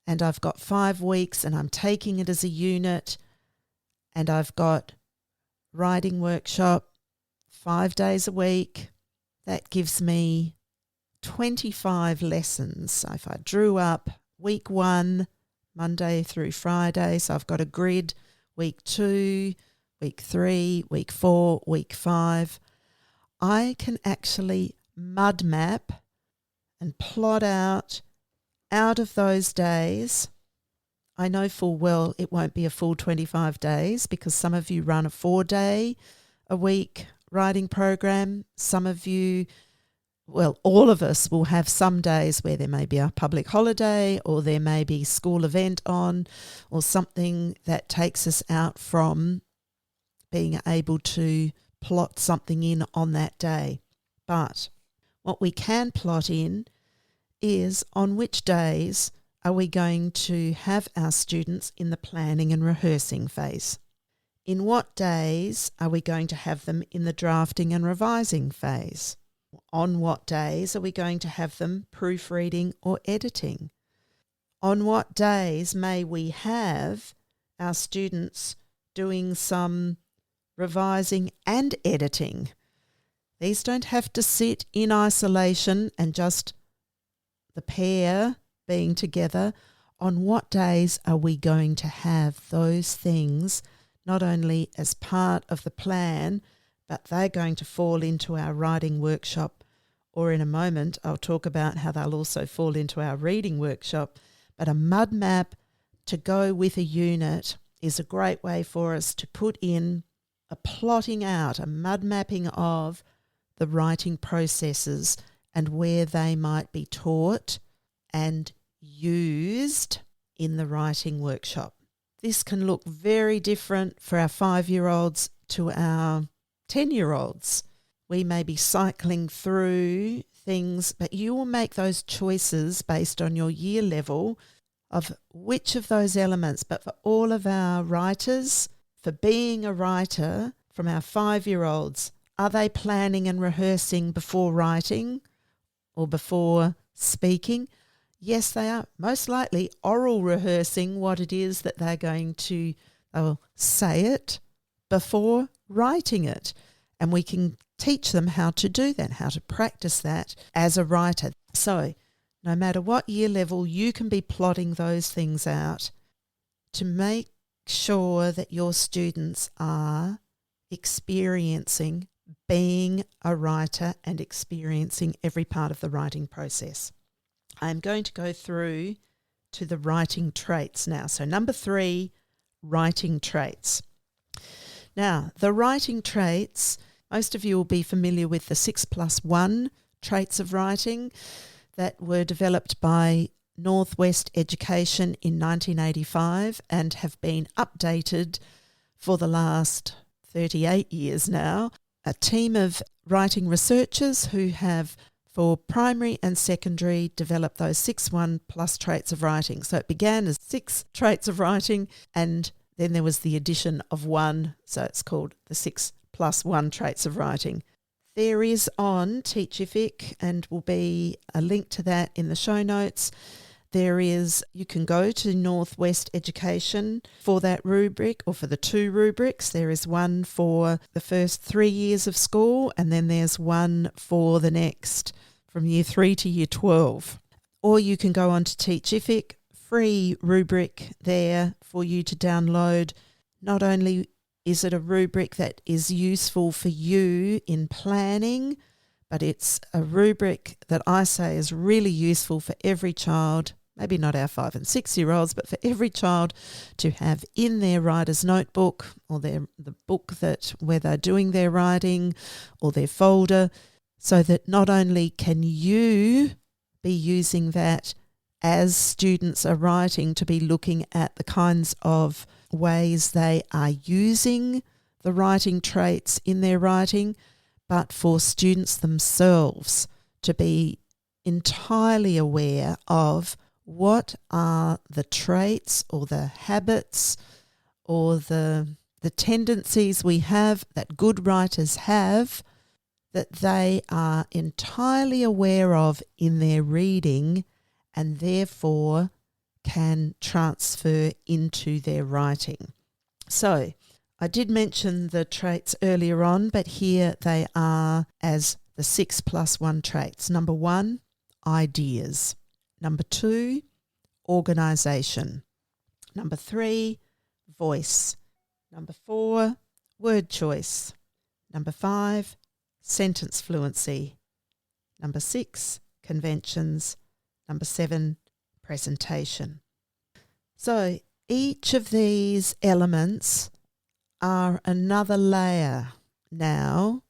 and I've got 5 weeks and I'm taking it as a unit, and I've got writing workshop 5 days a week. That gives me 25 lessons. So if I drew up week 1, Monday through Friday, so I've got a grid, week 2, week 3, week 4, week 5, I can actually mud map and plot out of those days. I know full well it won't be a full 25 days because some of you run a 4-day-a-week writing program. Some of you, well, all of us will have some days where there may be a public holiday or there may be school event on or something that takes us out from being able to plot something in on that day. But what we can plot in is on which days are we going to have our students in the planning and rehearsing phase. In what days are we going to have them in the drafting and revising phase? On what days are we going to have them proofreading or editing? On what days may we have our students doing some revising and editing? These don't have to sit in isolation and just the pair being together. On what days are we going to have those things not only as part of the plan, but they're going to fall into our writing workshop, or in a moment I'll talk about how they'll also fall into our reading workshop. But a mud map to go with a unit is a great way for us to put in a plotting out, a mud mapping of the writing processes and where they might be taught and used in the writing workshop. This can look very different for our 5-year-olds to our 10-year-olds. We may be cycling through things, but you will make those choices based on your year level of which of those elements. But for all of our writers, for being a writer, from our 5-year-olds, are they planning and rehearsing before writing or before speaking? Yes, they are. Most likely oral rehearsing what it is that they're going to, they'll say it before writing it. And we can teach them how to do that, how to practice that as a writer. So no matter what year level, you can be plotting those things out to make sure that your students are experiencing being a writer and experiencing every part of the writing process. I'm going to go through to the writing traits now. So number 3, writing traits. Now, the writing traits, most of you will be familiar with the 6+1 traits of writing that were developed by Northwest Education in 1985 and have been updated for the last 38 years now. A team of writing researchers who have, for primary and secondary, developed those 6+1 traits of writing. So it began as 6 traits of writing, and then there was the addition of 1, so it's called the 6+1 traits of writing. There is on Teachific, and will be a link to that in the show notes. You can go to Northwest Education for that rubric, or for the 2 rubrics. There is one for the first 3 years of school, and then there's one for the next, from year 3 to year 12. Or you can go on to Teachific, free rubric there for you to download. Not only is it a rubric that is useful for you in planning, but it's a rubric that I say is really useful for every child, maybe not our 5 and 6 year olds, but for every child to have in their writer's notebook, or the book where they're doing their writing, or their folder, so that not only can you be using that as students are writing, to be looking at the kinds of ways they are using the writing traits in their writing, but for students themselves to be entirely aware of what are the traits or the habits or the tendencies we have, that good writers have, that they are entirely aware of in their reading, and therefore can transfer into their writing. So I did mention the traits earlier on, but here they are as the 6+1 traits. Number 1, ideas. Number 2, organisation. Number 3, voice. Number 4, word choice. Number 5, sentence fluency. Number 6, conventions. Number 7, presentation. So each of these elements are another layer now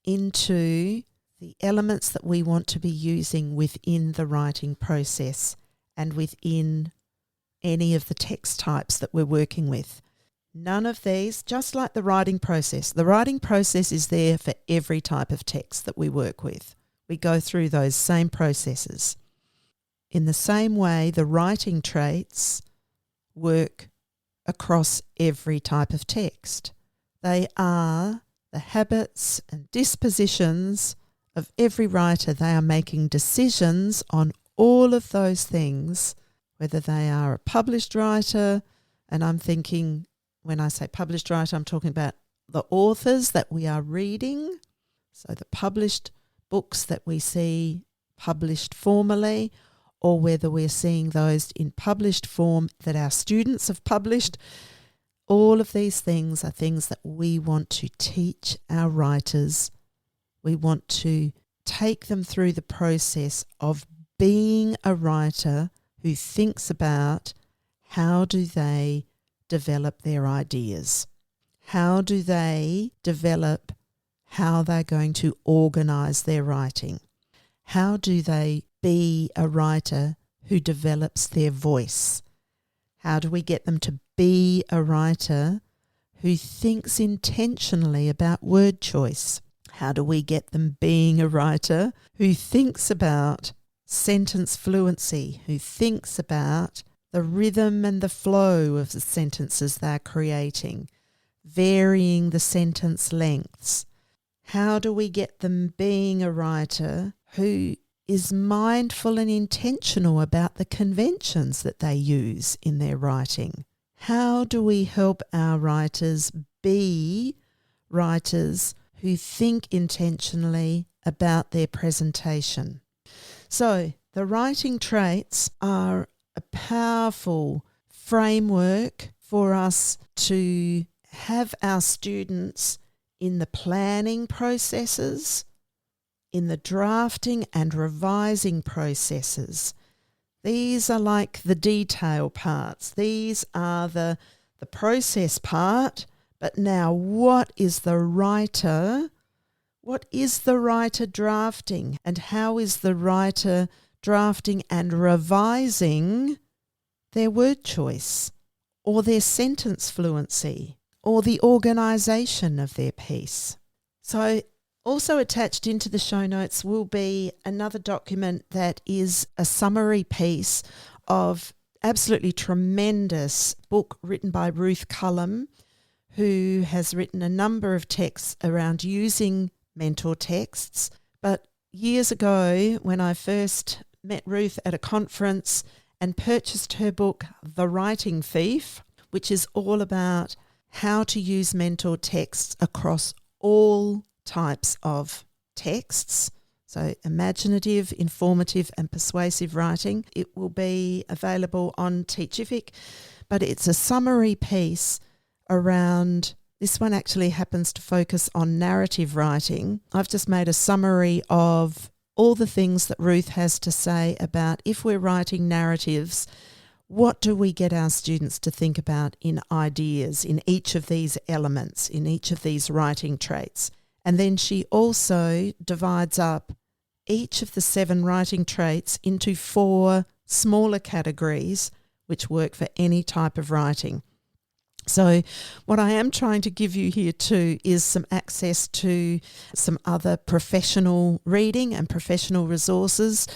into the elements that we want to be using within the writing process and within any of the text types that we're working with. None of these, just like the writing process is there for every type of text that we work with. We go through those same processes. In the same way, the writing traits work across every type of text. They are the habits and dispositions of every writer. They are making decisions on all of those things, whether they are a published writer, and I'm thinking, when I say published writer, I'm talking about the authors that we are reading, so the published books that we see published formally, or whether we're seeing those in published form that our students have published. All of these things are things that we want to teach our writers. We want to take them through the process of being a writer who thinks about how do they develop their ideas. How do they develop how they're going to organise their writing? How do they be a writer who develops their voice? How do we get them to be a writer who thinks intentionally about word choice? How do we get them being a writer who thinks about sentence fluency, who thinks about the rhythm and the flow of the sentences they're creating, varying the sentence lengths? How do we get them being a writer who is mindful and intentional about the conventions that they use in their writing? How do we help our writers be writers who think intentionally about their presentation? So The writing traits are a powerful framework for us to have our students in the planning processes, in the drafting and revising processes. These are like the detail parts. These are the process part. But now what is the writer? What is the writer drafting? And how is the writer drafting and revising their word choice or their sentence fluency or the organisation of their piece? So also attached into the show notes will be another document that is a summary piece of absolutely tremendous book written by Ruth Cullum, who has written a number of texts around using mentor texts. But years ago, when I first met Ruth at a conference and purchased her book, The Writing Thief, which is all about how to use mentor texts across all types of texts, so imaginative, informative and persuasive writing. It will be available on Teachific, but it's a summary piece around, this one actually happens to focus on narrative writing. I've just made a summary of all the things that Ruth has to say about if we're writing narratives, what do we get our students to think about in ideas, in each of these elements, in each of these writing traits. And then she also divides up each of the 7 writing traits into 4 smaller categories which work for any type of writing. So what I am trying to give you here too is some access to some other professional reading and professional resources.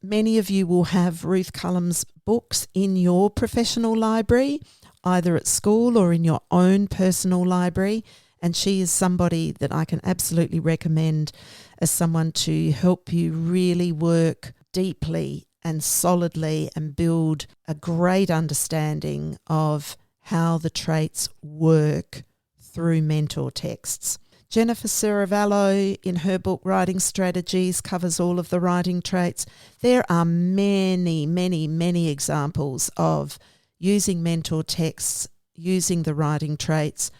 Many of you will have Ruth Cullum's books in your professional library, either at school or in your own personal library. And she is somebody that I can absolutely recommend as someone to help you really work deeply and solidly and build a great understanding of how the traits work through mentor texts. Jennifer Seravallo, in her book Writing Strategies, covers all of the writing traits. There are many, many, many examples of using mentor texts, using the writing traits.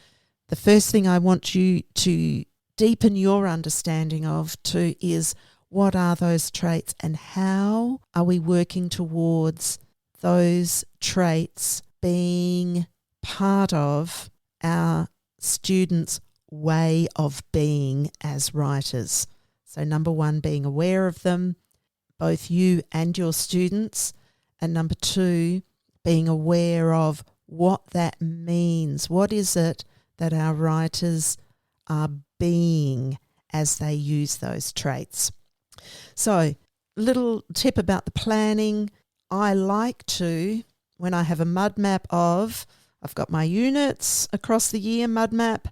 The first thing I want you to deepen your understanding of too is, what are those traits and how are we working towards those traits being part of our students' way of being as writers. So number 1, being aware of them, both you and your students. And number 2, being aware of what that means. What is it that our writers are being as they use those traits? So, little tip about the planning. I like to, when I have a mud map of, I've got my units across the year mud map,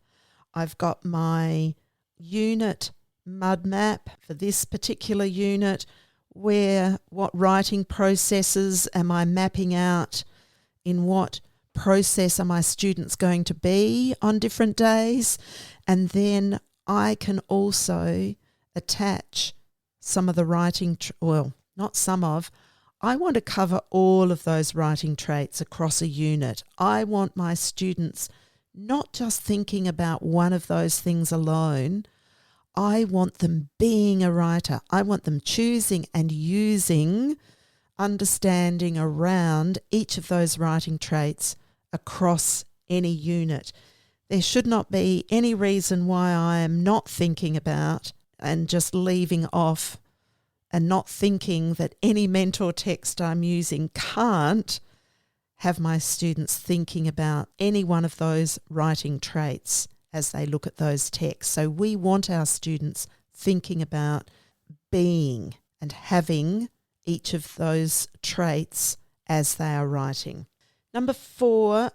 I've got my unit mud map for this particular unit, what writing processes am I mapping out, in what process are my students going to be on different days, and then I can also attach some of the writing, I want to cover all of those writing traits across a unit. I want my students not just thinking about one of those things alone. I want them being a writer. I want them choosing and using understanding around each of those writing traits across any unit. There should not be any reason why I am not thinking about and just leaving off and not thinking that any mentor text I'm using can't have my students thinking about any one of those writing traits as they look at those texts. So we want our students thinking about being and having each of those traits as they are writing. Number 4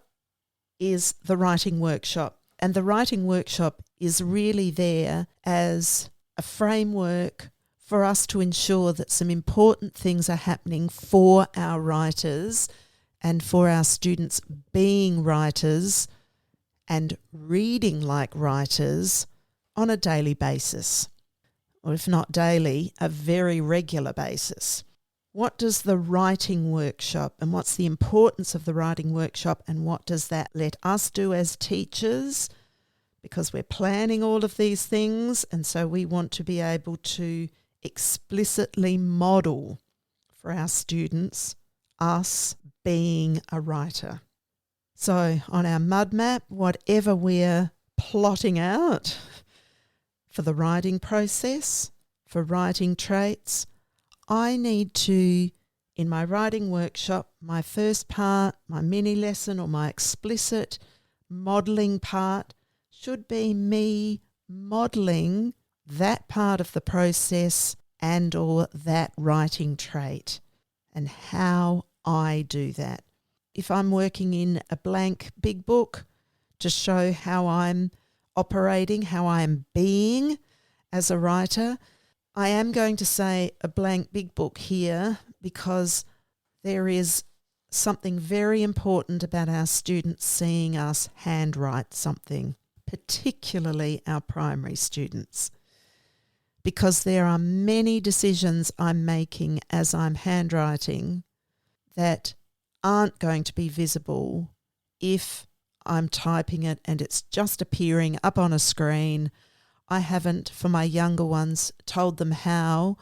is the writing workshop. And the writing workshop is really there as a framework for us to ensure that some important things are happening for our writers and for our students being writers and reading like writers on a daily basis, or if not daily, a very regular basis. what does the writing workshop and what's the importance of the writing workshop and what does that let us do as teachers? Because we're planning all of these things, and so we want to be able to explicitly model for our students us being a writer. So on our mud map, whatever we're plotting out for the writing process, for writing traits, I need to, in my writing workshop, my first part, my mini lesson or my explicit modelling part should be me modelling that part of the process and or that writing trait and how I do that. If I'm working in a blank big book to show how I'm operating, how I am being as a writer, I am going to say a blank big book here because there is something very important about our students seeing us handwrite something, particularly our primary students, because there are many decisions I'm making as I'm handwriting that aren't going to be visible if I'm typing it and it's just appearing up on a screen. I haven't, for my younger ones, told them how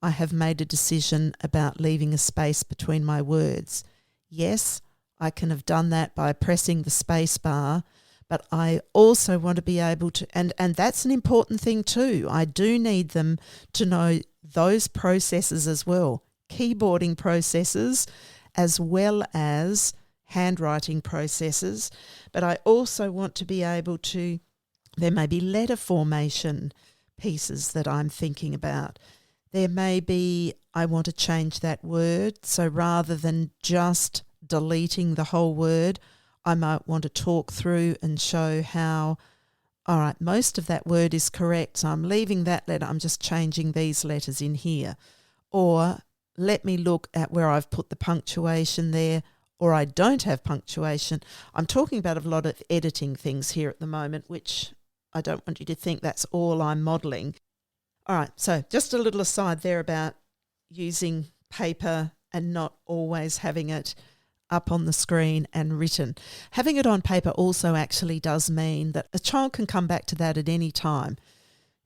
I have made a decision about leaving a space between my words. Yes, I can have done that by pressing the space bar, but I also want to be able to, and that's an important thing too. I do need them to know those processes as well, keyboarding processes as well as handwriting processes. But I also want to be able to, there may be letter formation pieces that I'm thinking about. There may be, I want to change that word. So rather than just deleting the whole word, I might want to talk through and show how, all right, most of that word is correct. So I'm leaving that letter. I'm just changing these letters in here. Or let me look at where I've put the punctuation there, or I don't have punctuation. I'm talking about a lot of editing things here at the moment, which I don't want you to think that's all I'm modelling. All right, so just a little aside there about using paper and not always having it up on the screen and written. Having it on paper also actually does mean that a child can come back to that at any time.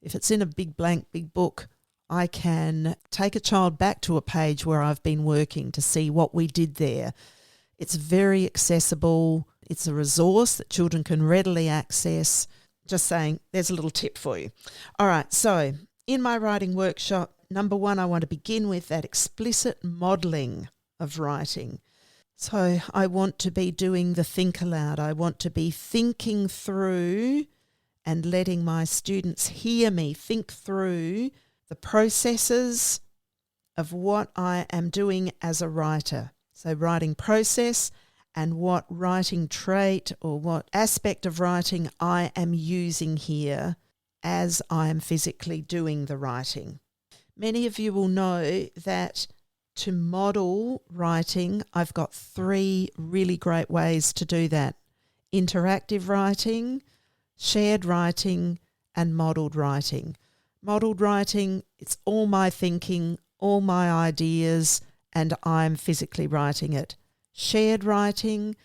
If it's in a big blank, big book, I can take a child back to a page where I've been working to see what we did there. It's very accessible. It's a resource that children can readily access. Just saying, there's a little tip for you. All right, so in my writing workshop, number one, I want to begin with that explicit modelling of writing. So I want to be doing the think aloud. I want to be thinking through and letting my students hear me think through the processes of what I am doing as a writer. So writing process and what writing trait or what aspect of writing I am using here as I am physically doing the writing. Many of you will know that to model writing, I've got 3 really great ways to do that. Interactive writing, shared writing, and modelled writing. Modelled writing, it's all my thinking, all my ideas, and I'm physically writing it. Shared writing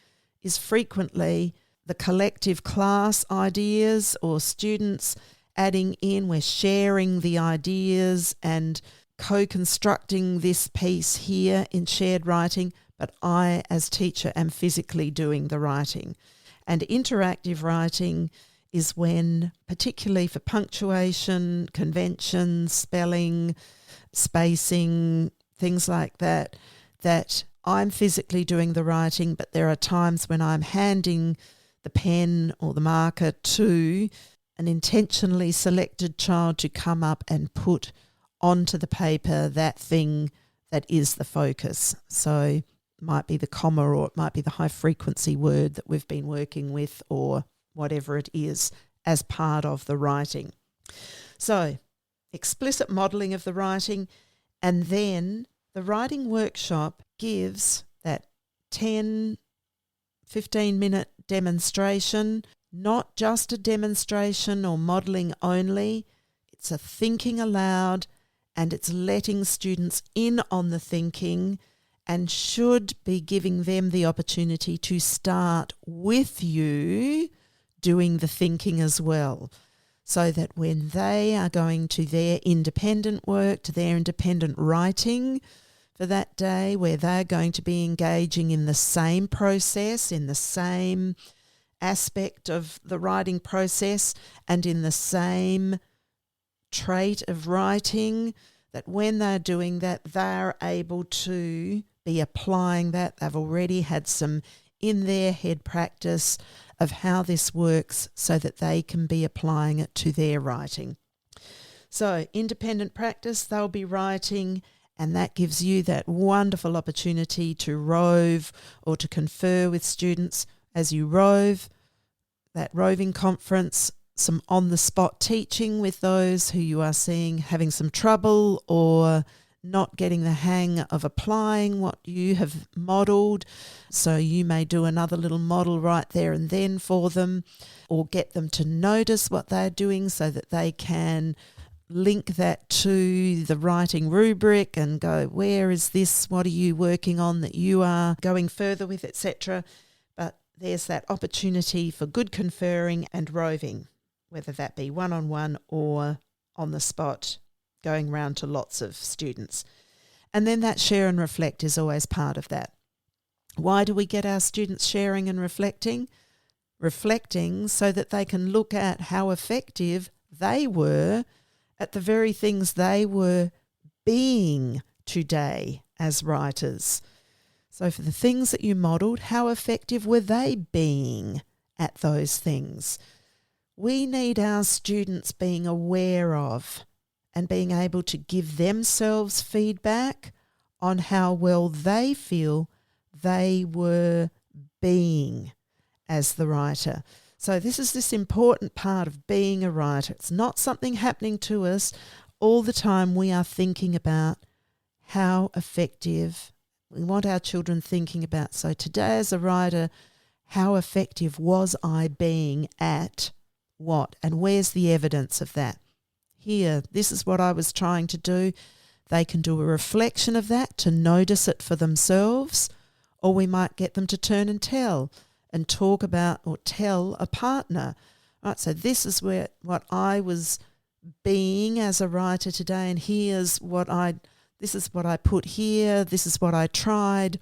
is frequently the collective class ideas or students adding in. We're sharing the ideas and co-constructing this piece here in shared writing, but I as teacher am physically doing the writing. And interactive writing is when, particularly for punctuation, conventions, spelling, spacing, things like that, that I'm physically doing the writing, but there are times when I'm handing the pen or the marker to an intentionally selected child to come up and put onto the paper that thing that is the focus. So it might be the comma or it might be the high frequency word that we've been working with or whatever it is as part of the writing. So explicit modelling of the writing, and then the writing workshop gives that 10, 15-minute demonstration, not just a demonstration or modelling only. It's a thinking aloud and it's letting students in on the thinking and should be giving them the opportunity to start with you doing the thinking as well, so that when they are going to their independent work, to their independent writing for that day, where they're going to be engaging in the same process, in the same aspect of the writing process and in the same trait of writing, that when they're doing that, they're able to be applying that. They've already had some in their head practice of how this works so that they can be applying it to their writing. So independent practice, they'll be writing, and that gives you that wonderful opportunity to rove or to confer with students as you rove. That roving conference, some on-the-spot teaching with those who you are seeing having some trouble or not getting the hang of applying what you have modelled. So you may do another little model right there and then for them, or get them to notice what they're doing so that they can link that to the writing rubric and go, where is this? What are you working on that you are going further with, etc. But there's that opportunity for good conferring and roving, whether that be one-on-one or on the spot, going round to lots of students. And then that share and reflect is always part of that. Why do we get our students sharing and reflecting? Reflecting so that they can look at how effective they were at the very things they were being today as writers. So for the things that you modelled, how effective were they being at those things? We need our students being aware of and being able to give themselves feedback on how well they feel they were being as the writer. So this is this important part of being a writer. It's not something happening to us all the time. We are thinking about how effective we want our children thinking about. So today as a writer, how effective was I being at what? And where's the evidence of that? Here, this is what I was trying to do. They can do a reflection of that to notice it for themselves, or we might get them to turn and tell and talk about or tell a partner. Right, so this is what I was being as a writer today, and this is what I put here, this is what I tried.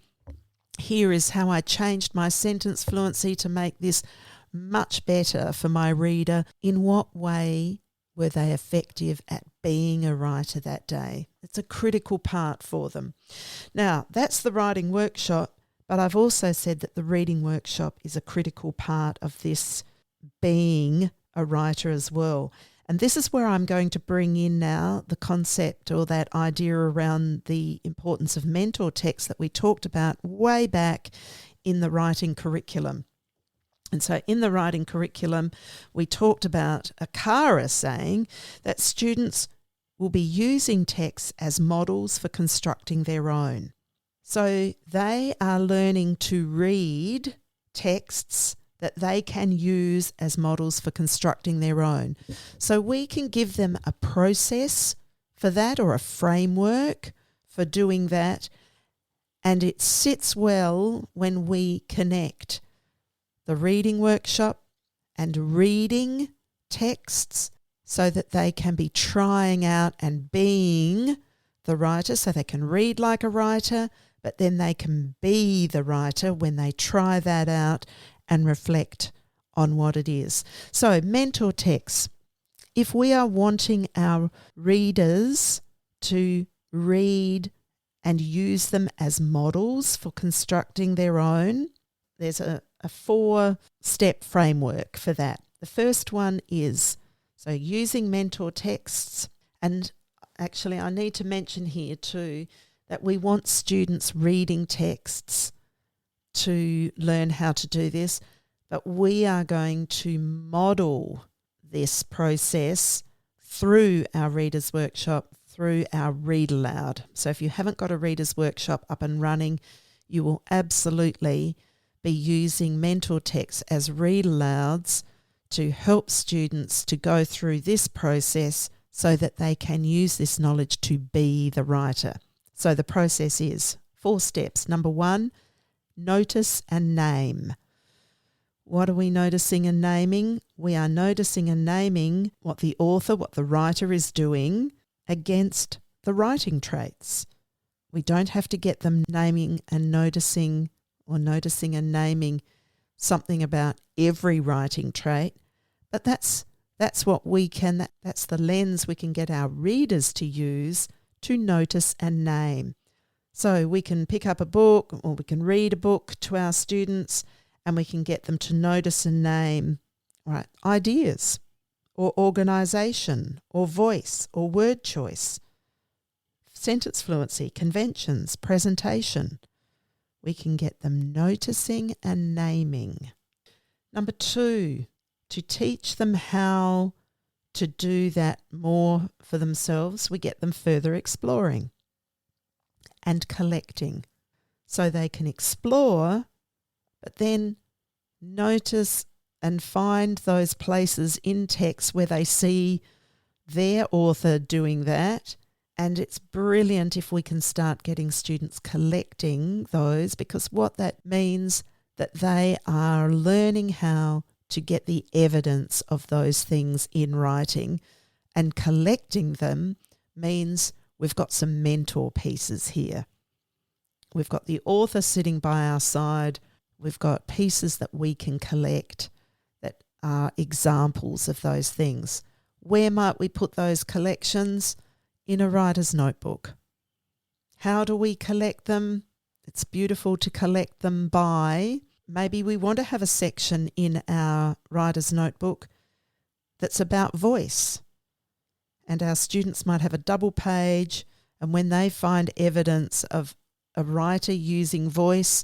Here is how I changed my sentence fluency to make this much better for my reader. In what way were they effective at being a writer that day? It's a critical part for them. Now, that's the writing workshop, but I've also said that the reading workshop is a critical part of this being a writer as well. And this is where I'm going to bring in now the concept or that idea around the importance of mentor text that we talked about way back in the writing curriculum. And so in the writing curriculum, we talked about Akara saying that students will be using texts as models for constructing their own. So they are learning to read texts that they can use as models for constructing their own. So we can give them a process for that or a framework for doing that, and it sits well when we connect the reading workshop and reading texts so that they can be trying out and being the writer, so they can read like a writer, but then they can be the writer when they try that out and reflect on what it is. So mentor texts. If we are wanting our readers to read and use them as models for constructing their own, there's a 4-step framework for that. The first one is using mentor texts. And actually I need to mention here too that we want students reading texts to learn how to do this, but we are going to model this process through our Readers Workshop, through our Read Aloud. So if you haven't got a Readers Workshop up and running, you will absolutely be using mentor texts as read alouds to help students to go through this process so that they can use this knowledge to be the writer. So the process is 4 steps. Number 1, notice and name. What are we noticing and naming? We are noticing and naming what the author, what the writer is doing against the writing traits. We don't have to get them naming and noticing, or noticing and naming something about every writing trait, but that's what we can, that's the lens we can get our readers to use to notice and name. So we can pick up a book, or we can read a book to our students, and we can get them to notice and name, right, ideas or organisation or voice or word choice, sentence fluency, conventions, presentation. We can get them noticing and naming. Number 2, to teach them how to do that more for themselves, we get them further exploring and collecting, so they can explore, but then notice and find those places in text where they see their author doing that. And it's brilliant if we can start getting students collecting those, because what that means that they are learning how to get the evidence of those things in writing, and collecting them means we've got some mentor pieces here. We've got the author sitting by our side. We've got pieces that we can collect that are examples of those things. Where might we put those collections? In a writer's notebook. How do we collect them? It's beautiful to collect them by, maybe we want to have a section in our writer's notebook that's about voice. And our students might have a double page, and when they find evidence of a writer using voice,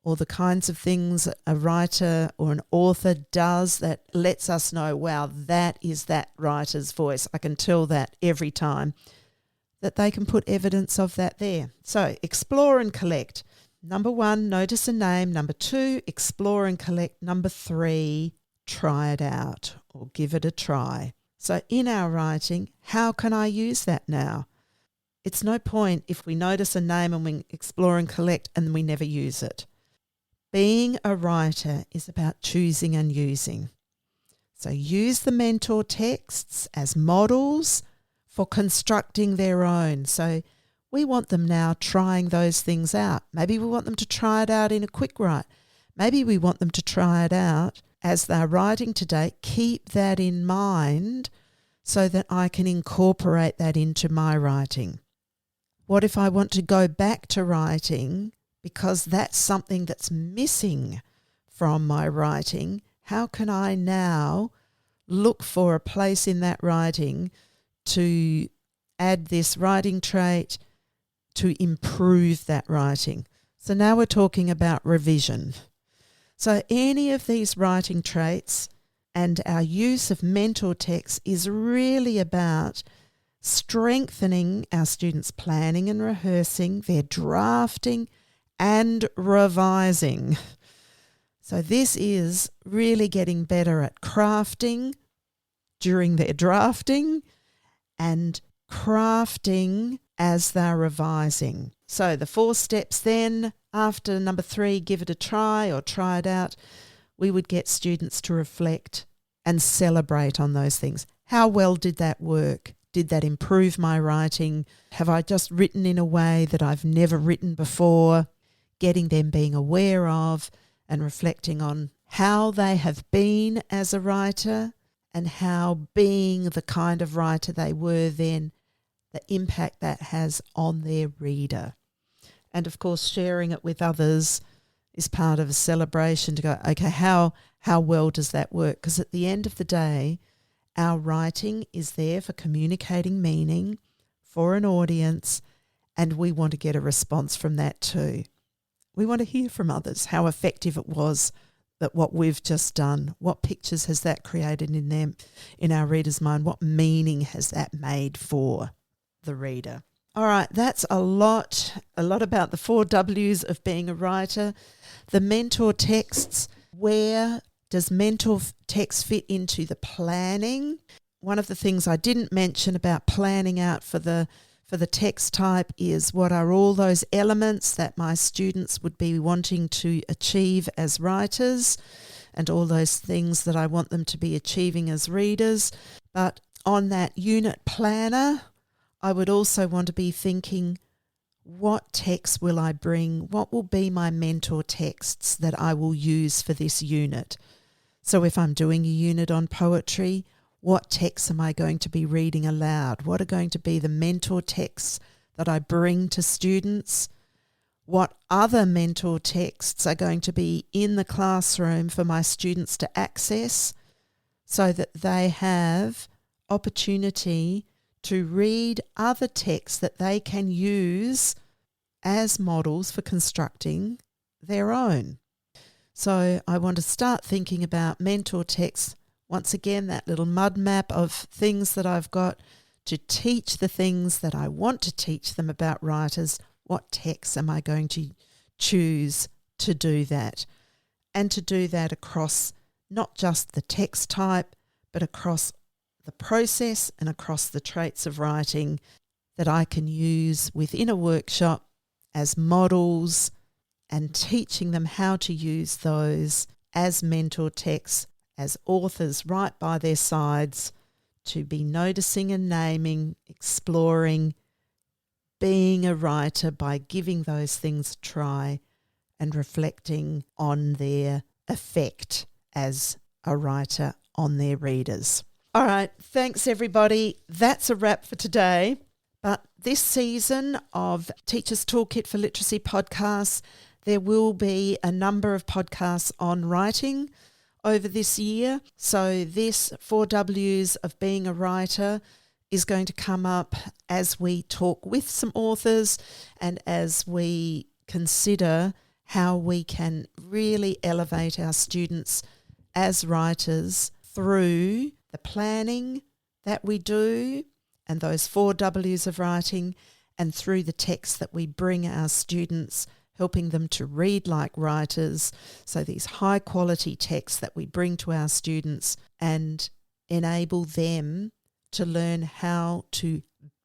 or the kinds of things a writer or an author does that lets us know, wow, that is that writer's voice. I can tell that every time, that they can put evidence of that there. So explore and collect. Number 1, notice and name. Number 2, explore and collect. Number 3, try it out or give it a try. So in our writing, how can I use that now? It's no point if we notice a name and we explore and collect and we never use it. Being a writer is about choosing and using. So use the mentor texts as models for constructing their own. So we want them now trying those things out. Maybe we want them to try it out in a quick write. Maybe we want them to try it out as they're writing today. Keep that in mind so that I can incorporate that into my writing. What if I want to go back to writing because that's something that's missing from my writing? How can I now look for a place in that writing to add this writing trait to improve that writing? So now we're talking about revision. So any of these writing traits and our use of mentor text is really about strengthening our students' planning and rehearsing, their drafting and revising. So this is really getting better at crafting during their drafting and crafting as they're revising. So the 4 steps then, after number 3, give it a try or try it out, we would get students to reflect and celebrate on those things. How well did that work? Did that improve my writing? Have I just written in a way that I've never written before? Getting them being aware of and reflecting on how they have been as a writer and how being the kind of writer they were then, the impact that has on their reader. And of course, sharing it with others is part of a celebration to go, okay, how well does that work? Because at the end of the day, our writing is there for communicating meaning for an audience, and we want to get a response from that too. We want to hear from others how effective it was, that what we've just done, what pictures has that created in them, in our reader's mind, what meaning has that made for the reader. All right, that's a lot about the 4 W's of being a writer. The mentor texts, where does mentor text fit into the planning? one of the things I didn't mention about planning out for the text type is what are all those elements that my students would be wanting to achieve as writers, and all those things that I want them to be achieving as readers. But on that unit planner, I would also want to be thinking, what text will I bring? What will be my mentor texts that I will use for this unit? So if I'm doing a unit on poetry, what texts am I going to be reading aloud? What are going to be the mentor texts that I bring to students? What other mentor texts are going to be in the classroom for my students to access so that they have opportunity to read other texts that they can use as models for constructing their own. So I want to start thinking about mentor texts. Once again, that little mud map of things that I've got to teach the things that I want to teach them about writers. What texts am I going to choose to do that? And to do that across not just the text type, but across the process and across the traits of writing that I can use within a workshop as models, and teaching them how to use those as mentor texts, as authors right by their sides, to be noticing and naming, exploring, being a writer by giving those things a try and reflecting on their effect as a writer on their readers. All right, thanks everybody. That's a wrap for today. But this season of Teachers Toolkit for Literacy podcasts, there will be a number of podcasts on writing over this year. So this 4 W's of being a writer is going to come up as we talk with some authors and as we consider how we can really elevate our students as writers through the planning that we do and those 4 W's of writing, and through the text that we bring our students, helping them to read like writers. So these high quality texts that we bring to our students and enable them to learn how to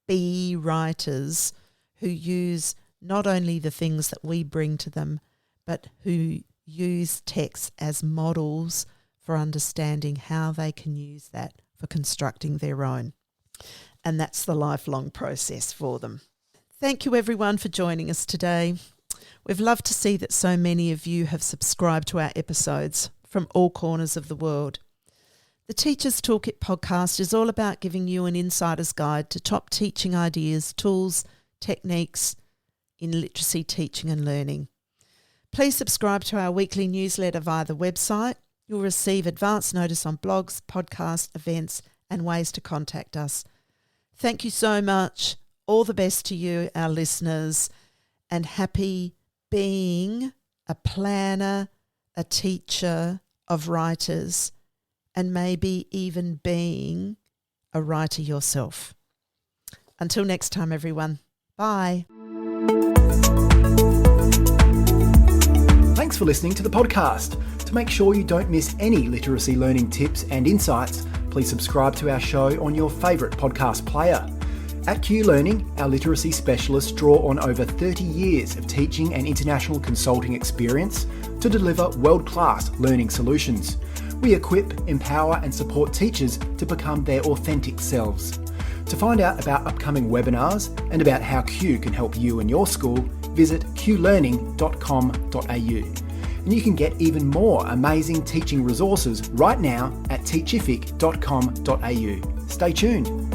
be writers who use not only the things that we bring to them, but who use text as models for understanding how they can use that for constructing their own. And that's the lifelong process for them. Thank you everyone for joining us today. We've loved to see that so many of you have subscribed to our episodes from all corners of the world. The Teachers Toolkit podcast is all about giving you an insider's guide to top teaching ideas, tools, techniques in literacy teaching and learning. Please subscribe to our weekly newsletter via the website. You'll receive advance notice on blogs, podcasts, events, and ways to contact us. Thank you so much. All the best to you, our listeners, and happy being a planner, a teacher of writers, and maybe even being a writer yourself. Until next time, everyone. Bye. Thanks for listening to the podcast. To make sure you don't miss any literacy learning tips and insights, please subscribe to our show on your favourite podcast player. At Q Learning, our literacy specialists draw on over 30 years of teaching and international consulting experience to deliver world-class learning solutions. We equip, empower and support teachers to become their authentic selves. To find out about upcoming webinars and about how Q can help you and your school, visit qlearning.com.au. And you can get even more amazing teaching resources right now at teachific.com.au. Stay tuned.